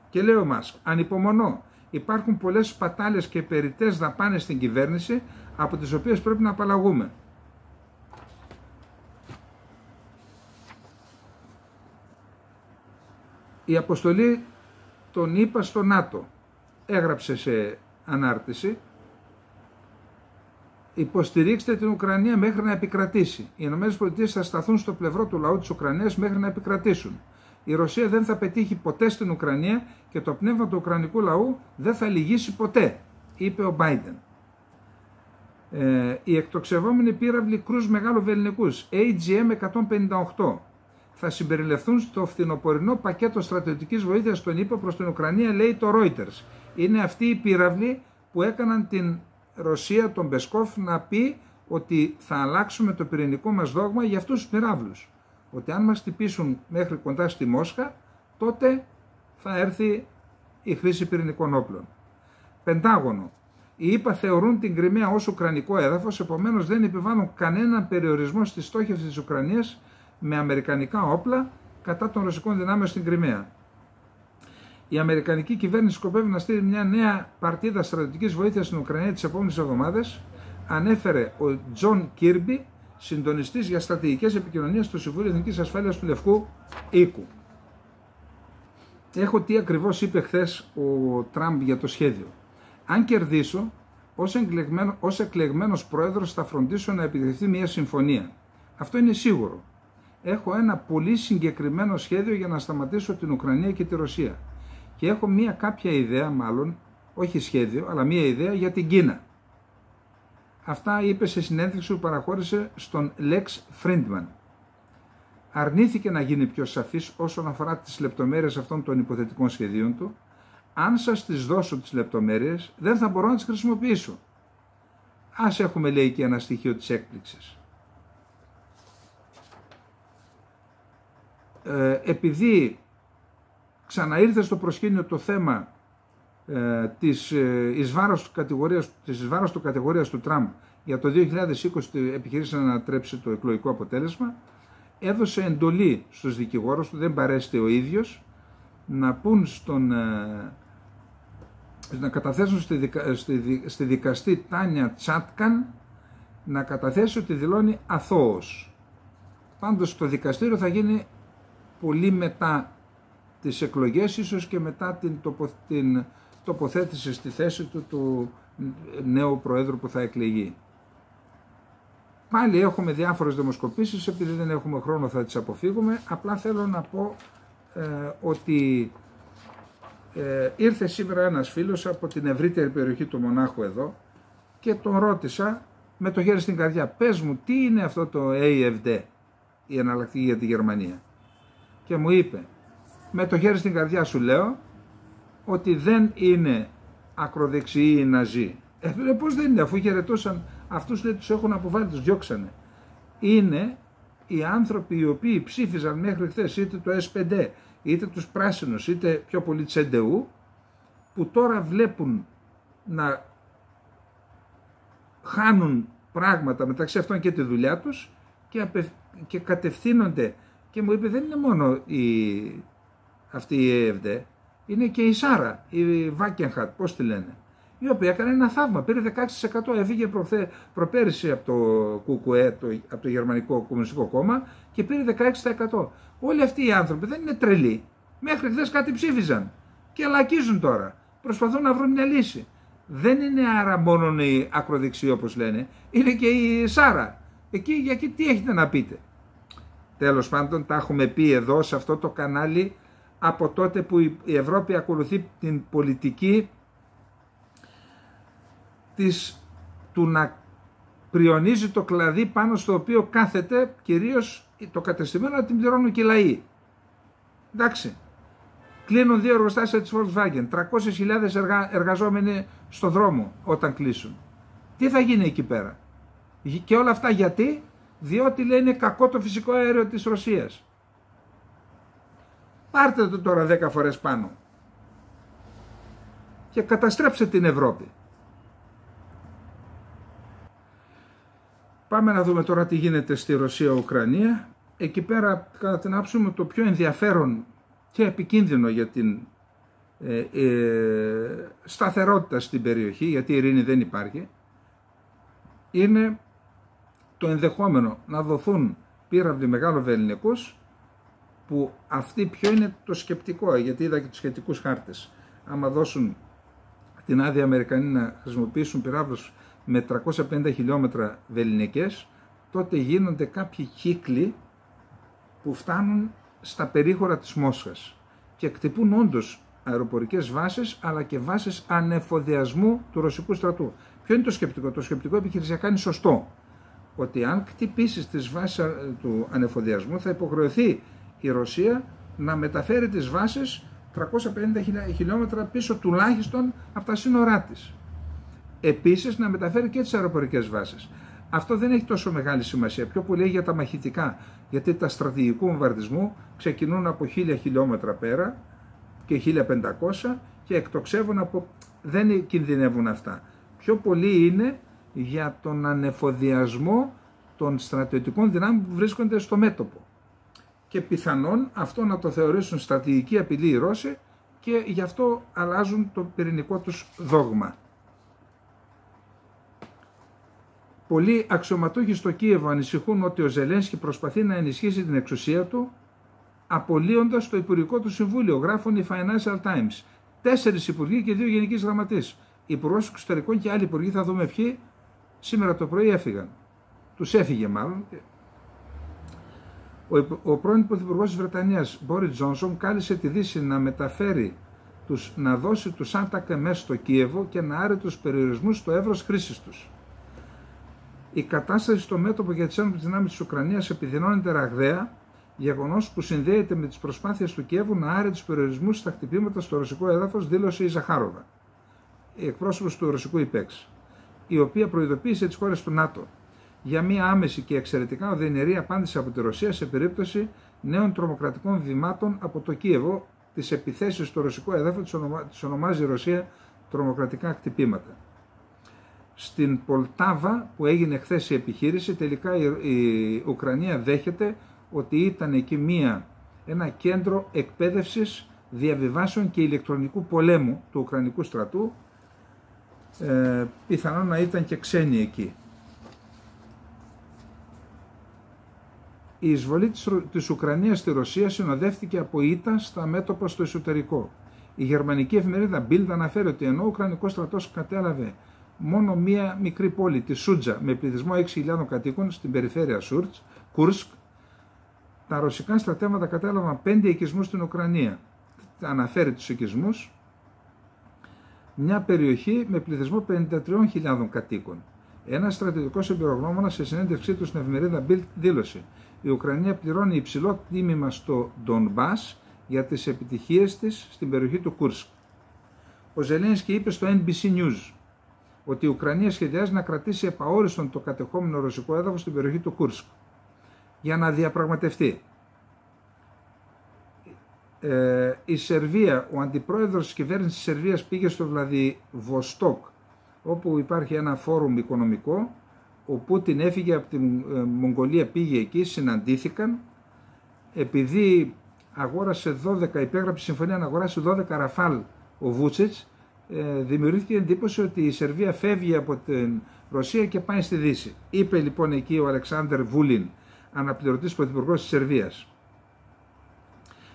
Και λέει ο Μάσκ, ανυπομονώ, υπάρχουν πολλές σπατάλες και περιττές δαπάνες στην κυβέρνηση από τις οποίες πρέπει να απαλλαγούμε. Η αποστολή των ΗΠΑ στο ΝΑΤΟ έγραψε σε ανάρτηση: υποστηρίξτε την Ουκρανία μέχρι να επικρατήσει. Οι ΗΠΑ θα σταθούν στο πλευρό του λαού της Ουκρανίας μέχρι να επικρατήσουν. Η Ρωσία δεν θα πετύχει ποτέ στην Ουκρανία και το πνεύμα του ουκρανικού λαού δεν θα λυγίσει ποτέ, είπε ο Biden. Οι εκτοξευόμενοι πύραυλοι κρούς μεγαλοβελληνικούς AGM-158 θα συμπεριληφθούν στο φθινοπορεινό πακέτο στρατιωτικής βοήθειας των ΗΠΑ προς την Ουκρανία, λέει το Reuters. Είναι αυτοί οι πύραυλοι που έκαναν την Ρωσία, τον Πεσκόφ, να πει ότι θα αλλάξουμε το πυρηνικό μας δόγμα για αυτούς τους πυράβλους. Ότι αν μας χτυπήσουν μέχρι κοντά στη Μόσχα, τότε θα έρθει η χρήση πυρηνικών όπλων. Πεντάγωνο. Οι ΗΠΑ θεωρούν την Κριμαία ως ουκρανικό έδαφος, επομένως δεν επιβάλλουν κανέναν περιορισμό στη στόχευση της Ουκρανίας με αμερικανικά όπλα κατά των ρωσικών δυνάμεων στην Κριμαία. Η αμερικανική κυβέρνηση σκοπεύει να στείλει μια νέα παρτίδα στρατιωτικής βοήθειας στην Ουκρανία τις επόμενες εβδομάδες, ανέφερε ο Τζον Κίρμπι, συντονιστής για στρατηγικές επικοινωνίες στο Συμβούλιο Εθνικής Ασφάλειας του Λευκού Οίκου. Έχω τι ακριβώς είπε χθες ο Τραμπ για το σχέδιο. Αν κερδίσω, ως εκλεγμένος πρόεδρος θα φροντίσω να επιτευχθεί μια συμφωνία. Αυτό είναι σίγουρο. Έχω ένα πολύ συγκεκριμένο σχέδιο για να σταματήσω την Ουκρανία και τη Ρωσία. Και έχω κάποια ιδέα, μάλλον, όχι σχέδιο, αλλά μια ιδέα για την Κίνα. Αυτά είπε σε συνέντευξη που παραχώρησε στον Lex Friedman. Αρνήθηκε να γίνει πιο σαφής όσον αφορά τις λεπτομέρειες αυτών των υποθετικών σχεδίων του. Αν σας τις δώσω τις λεπτομέρειες, δεν θα μπορώ να τις χρησιμοποιήσω. Ας έχουμε, λέει, και ένα στοιχείο της έκπληξης. Επειδή ξαναήρθε στο προσκήνιο το θέμα της εις βάρος του κατηγορίας του Τραμπ για το 2020, επιχειρήσε να ανατρέψει το εκλογικό αποτέλεσμα, έδωσε εντολή στους δικηγόρους του, δεν παρέστη ο ίδιος, να πούν να καταθέσουν στη δικαστή Τάνια Τσάτκαν να καταθέσει ότι δηλώνει αθώος. Πάντως το δικαστήριο θα γίνει πολύ μετά τις εκλογές, ίσως και μετά την τοποθέτηση στη θέση του νέου Προέδρου που θα εκλεγεί. Πάλι έχουμε διάφορες δημοσκοπήσεις, επειδή δεν έχουμε χρόνο θα τις αποφύγουμε. Απλά θέλω να πω ότι ήρθε σήμερα ένας φίλος από την ευρύτερη περιοχή του Μονάχου εδώ και τον ρώτησα με το χέρι στην καρδιά, πες μου τι είναι αυτό το AfD, η εναλλακτική για τη Γερμανία. Και μου είπε, με το χέρι στην καρδιά σου λέω ότι δεν είναι ακροδεξιοί οι Ναζί. Πώς δεν είναι, αφού χαιρετούσαν αυτούς, λέει, τους έχουν αποβάλει, τους διώξανε. Είναι οι άνθρωποι οι οποίοι ψήφιζαν μέχρι χθες είτε το S5, είτε τους πράσινους, είτε πιο πολύ CDU, που τώρα βλέπουν να χάνουν πράγματα, μεταξύ αυτών και τη δουλειά τους, και κατευθύνονται. Και μου είπε, δεν είναι μόνο αυτή η AfD, είναι και η Σάρα, η Βάκενχατ, πώς τη λένε, η οποία έκανε ένα θαύμα, πήρε 16%, έφυγε προπέρυσι από το ΚΚΕ, από το Γερμανικό Κομμουνιστικό Κόμμα, και πήρε 16%. Όλοι αυτοί οι άνθρωποι δεν είναι τρελοί. Μέχρι χθες κάτι ψήφιζαν και λακίζουν τώρα. Προσπαθούν να βρουν μια λύση. Δεν είναι άρα μόνο οι ακροδεξιοί όπως λένε, είναι και η Σάρα. Εκεί τι έχετε να πείτε. Τέλος πάντων, τα έχουμε πει εδώ σε αυτό το κανάλι από τότε που η Ευρώπη ακολουθεί την πολιτική του να πριονίζει το κλαδί πάνω στο οποίο κάθεται, κυρίως το κατεστημένο, να την πληρώνουν και οι λαοί. Εντάξει, κλείνουν 2 εργοστάσια της Volkswagen, 300.000 εργαζόμενοι στο δρόμο όταν κλείσουν. Τι θα γίνει εκεί πέρα? Και όλα αυτά γιατί? Διότι λέει είναι κακό το φυσικό αέριο της Ρωσίας. Πάρτε το τώρα 10 φορές πάνω και καταστρέψτε την Ευρώπη. Πάμε να δούμε τώρα τι γίνεται στη Ρωσία-Ουκρανία. Εκεί πέρα, κατά την άποψή μου, το πιο ενδιαφέρον και επικίνδυνο για την σταθερότητα στην περιοχή, γιατί η ειρήνη δεν υπάρχει, είναι το ενδεχόμενο να δοθούν πύραυλοι μεγαλοβελληνικούς, που αυτή ποιο είναι το σκεπτικό, γιατί είδα και τους σχετικούς χάρτες. Άμα δώσουν την άδεια οι Αμερικανοί να χρησιμοποιήσουν πυράβλους με 350 χιλιόμετρα βελληνικές, τότε γίνονται κάποιοι κύκλοι που φτάνουν στα περίχωρα της Μόσχας και κτυπούν όντως αεροπορικές βάσεις, αλλά και βάσεις ανεφοδιασμού του ρωσικού στρατού. Ποιο είναι το σκεπτικό? Το σκεπτικό επιχειρησιακά είναι σωστό, ότι αν κτυπήσεις τις βάσεις του ανεφοδιασμού θα υποχρεωθεί η Ρωσία να μεταφέρει τις βάσεις 350 χιλιόμετρα πίσω τουλάχιστον από τα σύνορά της. Επίσης να μεταφέρει και τις αεροπορικές βάσεις. Αυτό δεν έχει τόσο μεγάλη σημασία, πιο πολύ για τα μαχητικά, γιατί τα στρατηγικού βομβαρδισμού ξεκινούν από 1000 χιλιόμετρα πέρα και 1500 και εκτοξεύουν από... δεν κινδυνεύουν αυτά. Πιο πολύ είναι για τον ανεφοδιασμό των στρατιωτικών δυνάμεων που βρίσκονται στο μέτωπο. Και πιθανόν αυτό να το θεωρήσουν στρατηγική απειλή οι Ρώσοι και γι' αυτό αλλάζουν το πυρηνικό τους δόγμα. Πολλοί αξιωματούχοι στο Κίεβο ανησυχούν ότι ο Ζελένσκι προσπαθεί να ενισχύσει την εξουσία του, απολύοντας το Υπουργικό του Συμβούλιο, γράφουν οι Financial Times. 4 υπουργοί και 2 γενικοί γραμματείς. Υπουργός Εξωτερικών και άλλοι υπουργοί, θα δούμε ποιοι, σήμερα το πρωί έφυγαν. Τους έφυγε μάλλον. Ο πρώην Πρωθυπουργός της Βρετανίας, Μπόρις Τζόνσον, κάλεσε τη Δύση να δώσει τους άτακα μέσα στο Κίεβο και να άρει τους περιορισμούς στο εύρος χρήσης τους. Η κατάσταση στο μέτωπο για τις ένοπλες δυνάμεις της Ουκρανίας επιδεινώνεται ραγδαία, γεγονός που συνδέεται με τις προσπάθειες του Κιέβου να άρει τους περιορισμούς στα χτυπήματα στο ρωσικό έδαφος, δήλωσε η Ζαχάροβα, η εκπρόσωπος του ρωσικού ΥΠΕΞ. η οποία προειδοποίησε τις χώρες του ΝΑΤΟ για μια άμεση και εξαιρετικά οδυνηρή απάντηση από τη Ρωσία σε περίπτωση νέων τρομοκρατικών βημάτων από το Κίεβο. Τις επιθέσεις στο ρωσικό έδαφος τις ονομάζει η Ρωσία τρομοκρατικά χτυπήματα. Στην Πολτάβα που έγινε χθες η επιχείρηση, τελικά η Ουκρανία δέχεται ότι ήταν εκεί ένα κέντρο εκπαίδευσης, διαβιβάσεων και ηλεκτρονικού πολέμου του Ουκρανικού στρατού. Πιθανόν να ήταν και ξένοι εκεί. Η εισβολή της Ουκρανίας στη Ρωσία συνοδεύτηκε από ήττα στα μέτωπα στο εσωτερικό. Η γερμανική εφημερίδα Bild αναφέρει ότι ενώ ο Ουκρανικός στρατός κατέλαβε μόνο μία μικρή πόλη, τη Σούτζα, με πληθυσμό 6.000 κατοίκων στην περιφέρεια Κούρσκ, τα ρωσικά στρατεύματα κατέλαβαν 5 οικισμούς στην Ουκρανία. Αναφέρει τους οικισμούς, μια περιοχή με πληθυσμό 53.000 κατοίκων. Ένας στρατιωτικός εμπειρογνώμονας σε συνέντευξή του στην εφημερίδα Bild δήλωσε: η Ουκρανία πληρώνει υψηλό τίμημα στο Ντονμπάς για τις επιτυχίες της στην περιοχή του Κούρσκ. Ο Ζελένσκι είπε στο NBC News ότι η Ουκρανία σχεδιάζει να κρατήσει επαόριστον το κατεχόμενο ρωσικό έδαφος στην περιοχή του Κούρσκ για να διαπραγματευτεί. Η Σερβία, ο αντιπρόεδρος της κυβέρνησης της Σερβίας πήγε στο Βλαδιβοστόκ, όπου υπάρχει ένα φόρουμ οικονομικό. Ο Πούτιν έφυγε από τη Μογγολία, πήγε εκεί, συναντήθηκαν. Επειδή υπέγραψε συμφωνία να αγοράσει 12 Ραφάλ ο Βούτσιτς, δημιουργήθηκε εντύπωση ότι η Σερβία φεύγει από την Ρωσία και πάει στη Δύση. Είπε λοιπόν εκεί ο Αλεξάνδερ Βούλιν, αναπληρωτής πρωθυπουργός της Σερβίας.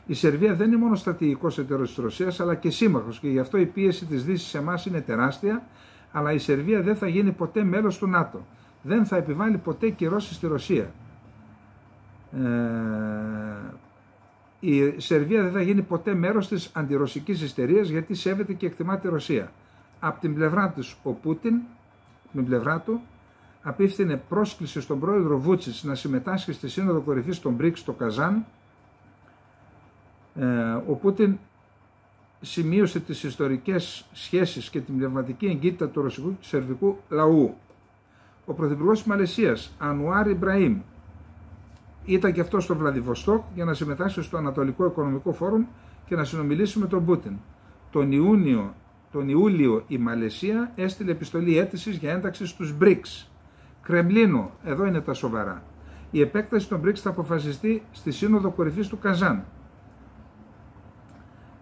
Η Σερβία δεν είναι μόνο στρατηγικός εταίρος της Ρωσίας, αλλά και σύμμαχος, και γι' αυτό η πίεση της Δύσης σε εμάς είναι τεράστια, αλλά η Σερβία δεν θα γίνει ποτέ μέλος του ΝΑΤΟ. Δεν θα επιβάλλει ποτέ κυρώσεις στη Ρωσία. Η Σερβία δεν θα γίνει ποτέ μέρος της αντιρωσικής ιστερίας, γιατί σέβεται και εκτιμά τη Ρωσία. Από την πλευρά της, ο Πούτιν, την πλευρά του, απίφθινε πρόσκληση στον πρόεδρο Βούτσιτς να συμμετάσχει στη Σύνοδο Κορυφής των BRICS στο Καζάν. Ο Πούτιν σημείωσε τις ιστορικές σχέσεις και την πνευματική εγκύτητα του ρωσικού και του σερβικού λαού. Ο πρωθυπουργός της Μαλαισίας, Ανουάρ Ιμπραήμ, ήταν και αυτό στο Βλαδιβοστόκ για να συμμετάσχει στο Ανατολικό Οικονομικό Φόρουμ και να συνομιλήσει με τον Πούτιν. Τον Ιούλιο η Μαλαισία έστειλε επιστολή αίτησης για ένταξη στους BRICS. Κρεμλίνο, εδώ είναι τα σοβαρά. Η επέκταση των BRICS θα αποφασιστεί στη Σύνοδο Κορυφής του Καζάν,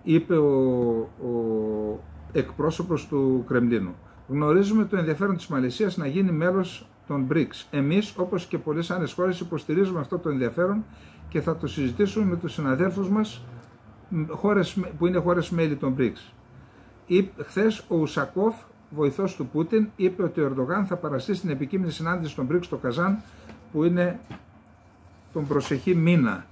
είπε ο εκπρόσωπος του Κρεμλίνου. Γνωρίζουμε το ενδιαφέρον της Μαλαισίας να γίνει μέλος των BRICS. Εμείς, όπως και πολλές άλλες χώρες, υποστηρίζουμε αυτό το ενδιαφέρον και θα το συζητήσουμε με τους συναδέλφους μας που είναι χώρες μέλη των BRICS. Χθες ο Ουσακόφ, βοηθός του Πούτιν, είπε ότι ο Ερντογάν θα παραστεί στην επικείμενη συνάντηση των BRICS στο Καζάν, που είναι τον προσεχή μήνα.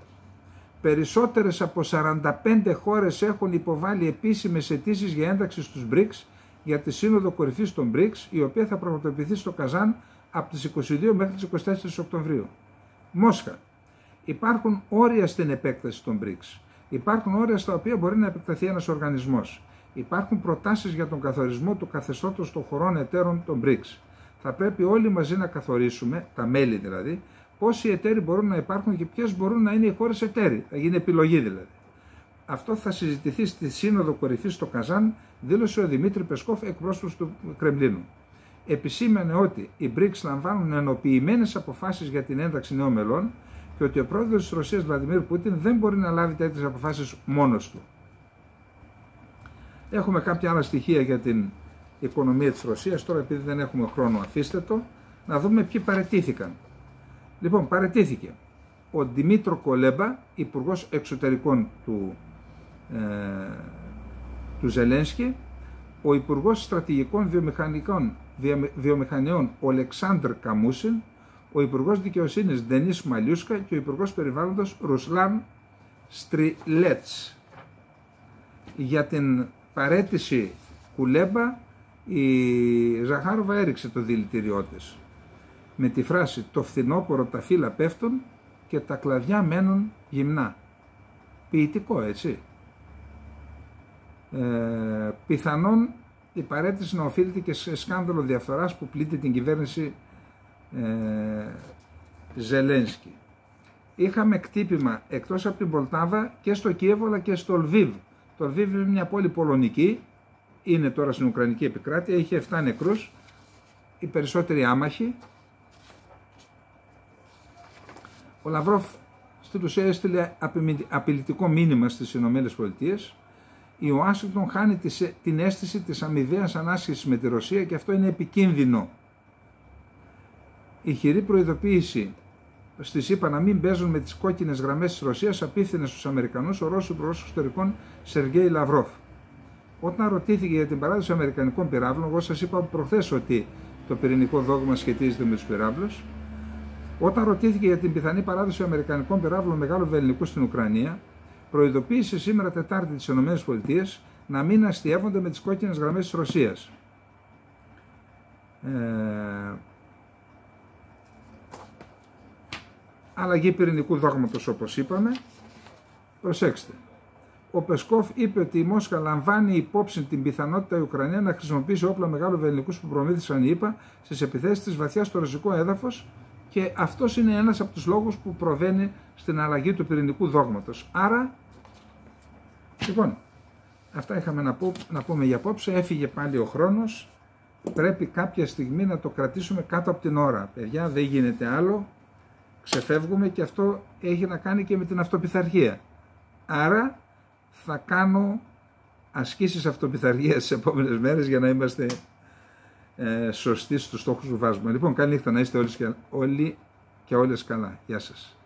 Περισσότερες από 45 χώρες έχουν υποβάλει επίσημες αιτήσεις για ένταξη στους BRICS για τη Σύνοδο Κορυφής των BRICS, η οποία θα πραγματοποιηθεί στο Καζάν από τις 22 μέχρι τις 24 Οκτωβρίου. Μόσχα. Υπάρχουν όρια στην επέκταση των BRICS. Υπάρχουν όρια στα οποία μπορεί να επεκταθεί ένας οργανισμός. Υπάρχουν προτάσεις για τον καθορισμό του καθεστώτος των χωρών εταίρων των BRICS. Θα πρέπει όλοι μαζί να καθορίσουμε, τα μέλη δηλαδή, πόσοι εταίροι μπορούν να υπάρχουν και ποιες μπορούν να είναι οι χώρες εταίροι. Θα γίνει επιλογή δηλαδή. Αυτό θα συζητηθεί στη Σύνοδο Κορυφής στο Καζάν, δήλωσε ο Δημήτρη Πεσκόφ, εκπρόσωπος του Κρεμλίνου. Επισήμανε ότι οι BRICS λαμβάνουν ενοποιημένες αποφάσεις για την ένταξη νέων μελών και ότι ο πρόεδρος της Ρωσίας, Βλαντιμίρ Πούτιν, δεν μπορεί να λάβει τέτοιες αποφάσεις μόνος του. Έχουμε κάποια άλλα στοιχεία για την οικονομία της Ρωσίας. Τώρα, επειδή δεν έχουμε χρόνο, αφήστε το, να δούμε ποιοι παραιτήθηκαν. Λοιπόν, παραιτήθηκε ο Δημήτρο Κολέμπα, υπουργός εξωτερικών του Ζελένσκι, ο υπουργός στρατηγικών βιομηχανιών ο Αλεξάνδρ Καμούσιν, ο υπουργός δικαιοσύνης Ντενίς Μαλιούσκα και ο υπουργός περιβάλλοντος Ρουσλάν Στριλέτς. Για την παραίτηση Κουλέμπα η Ζαχάροβα έριξε το δηλητήριό της με τη φράση «Το φθινόπωρο τα φύλλα πέφτουν και τα κλαδιά μένουν γυμνά». Ποιητικό, έτσι. Πιθανόν η παραίτηση να οφείλεται και σε σκάνδαλο διαφθοράς που πλήττει την κυβέρνηση Ζελένσκι. Είχαμε κτύπημα εκτός από την Πολτάβα και στο Κίεβο αλλά και στο Λβίβ. Το Λβίβ είναι μια πόλη πολωνική, είναι τώρα στην Ουκρανική επικράτεια, είχε 7 νεκρούς, οι περισσότεροι άμαχοι. Ο Λαυρόφ στην ουσία έστειλε απειλητικό μήνυμα στις ΗΠΑ. Η Ουάσιγκτον χάνει την αίσθηση της αμοιβαίας ανάσχεσης με τη Ρωσία και αυτό είναι επικίνδυνο. Η χειρή προειδοποίηση στις ΗΠΑ να μην παίζουν με τις κόκκινες γραμμές της Ρωσίας απίφθινε στους Αμερικανούς ο Ρώσος Υπουργός Εξωτερικών Σεργέη Λαυρόφ. Όταν ρωτήθηκε για την παράδοση αμερικανικών πυράβλων, εγώ σας είπα προχθές ότι το πυρηνικό δόγμα σχετίζεται με τους πυράβλους. Όταν ρωτήθηκε για την πιθανή παράδοση αμερικανικών πυράβλων μεγάλου βελληνικού στην Ουκρανία, προειδοποίησε σήμερα Τετάρτη τις ΗΠΑ να μην αστιεύονται με τις κόκκινες γραμμές της Ρωσίας. Αλλαγή πυρηνικού δόγματος όπως είπαμε. Προσέξτε. Ο Πεσκόφ είπε ότι η Μόσχα λαμβάνει υπόψη την πιθανότητα η Ουκρανία να χρησιμοποιήσει όπλα μεγάλου βελληνικούς που προμήθησαν οι ΗΠΑ στις επιθέσεις της βαθιά στο ρωσικό έδαφος και αυτός είναι ένας από τους λόγους που προβαίνει στην αλλαγή του πυρηνικού δόγματος. Άρα, λοιπόν, αυτά είχαμε να πούμε για απόψε. Έφυγε πάλι ο χρόνος. Πρέπει κάποια στιγμή να το κρατήσουμε κάτω από την ώρα. Παιδιά, δεν γίνεται άλλο. Ξεφεύγουμε και αυτό έχει να κάνει και με την αυτοπιθαρχία. Άρα θα κάνω ασκήσεις αυτοπιθαρχίας τις επόμενες μέρες για να είμαστε σωστοί στους στόχους που βάζουμε. Λοιπόν, καλή νύχτα, να είστε όλοι και όλες καλά. Γεια σας.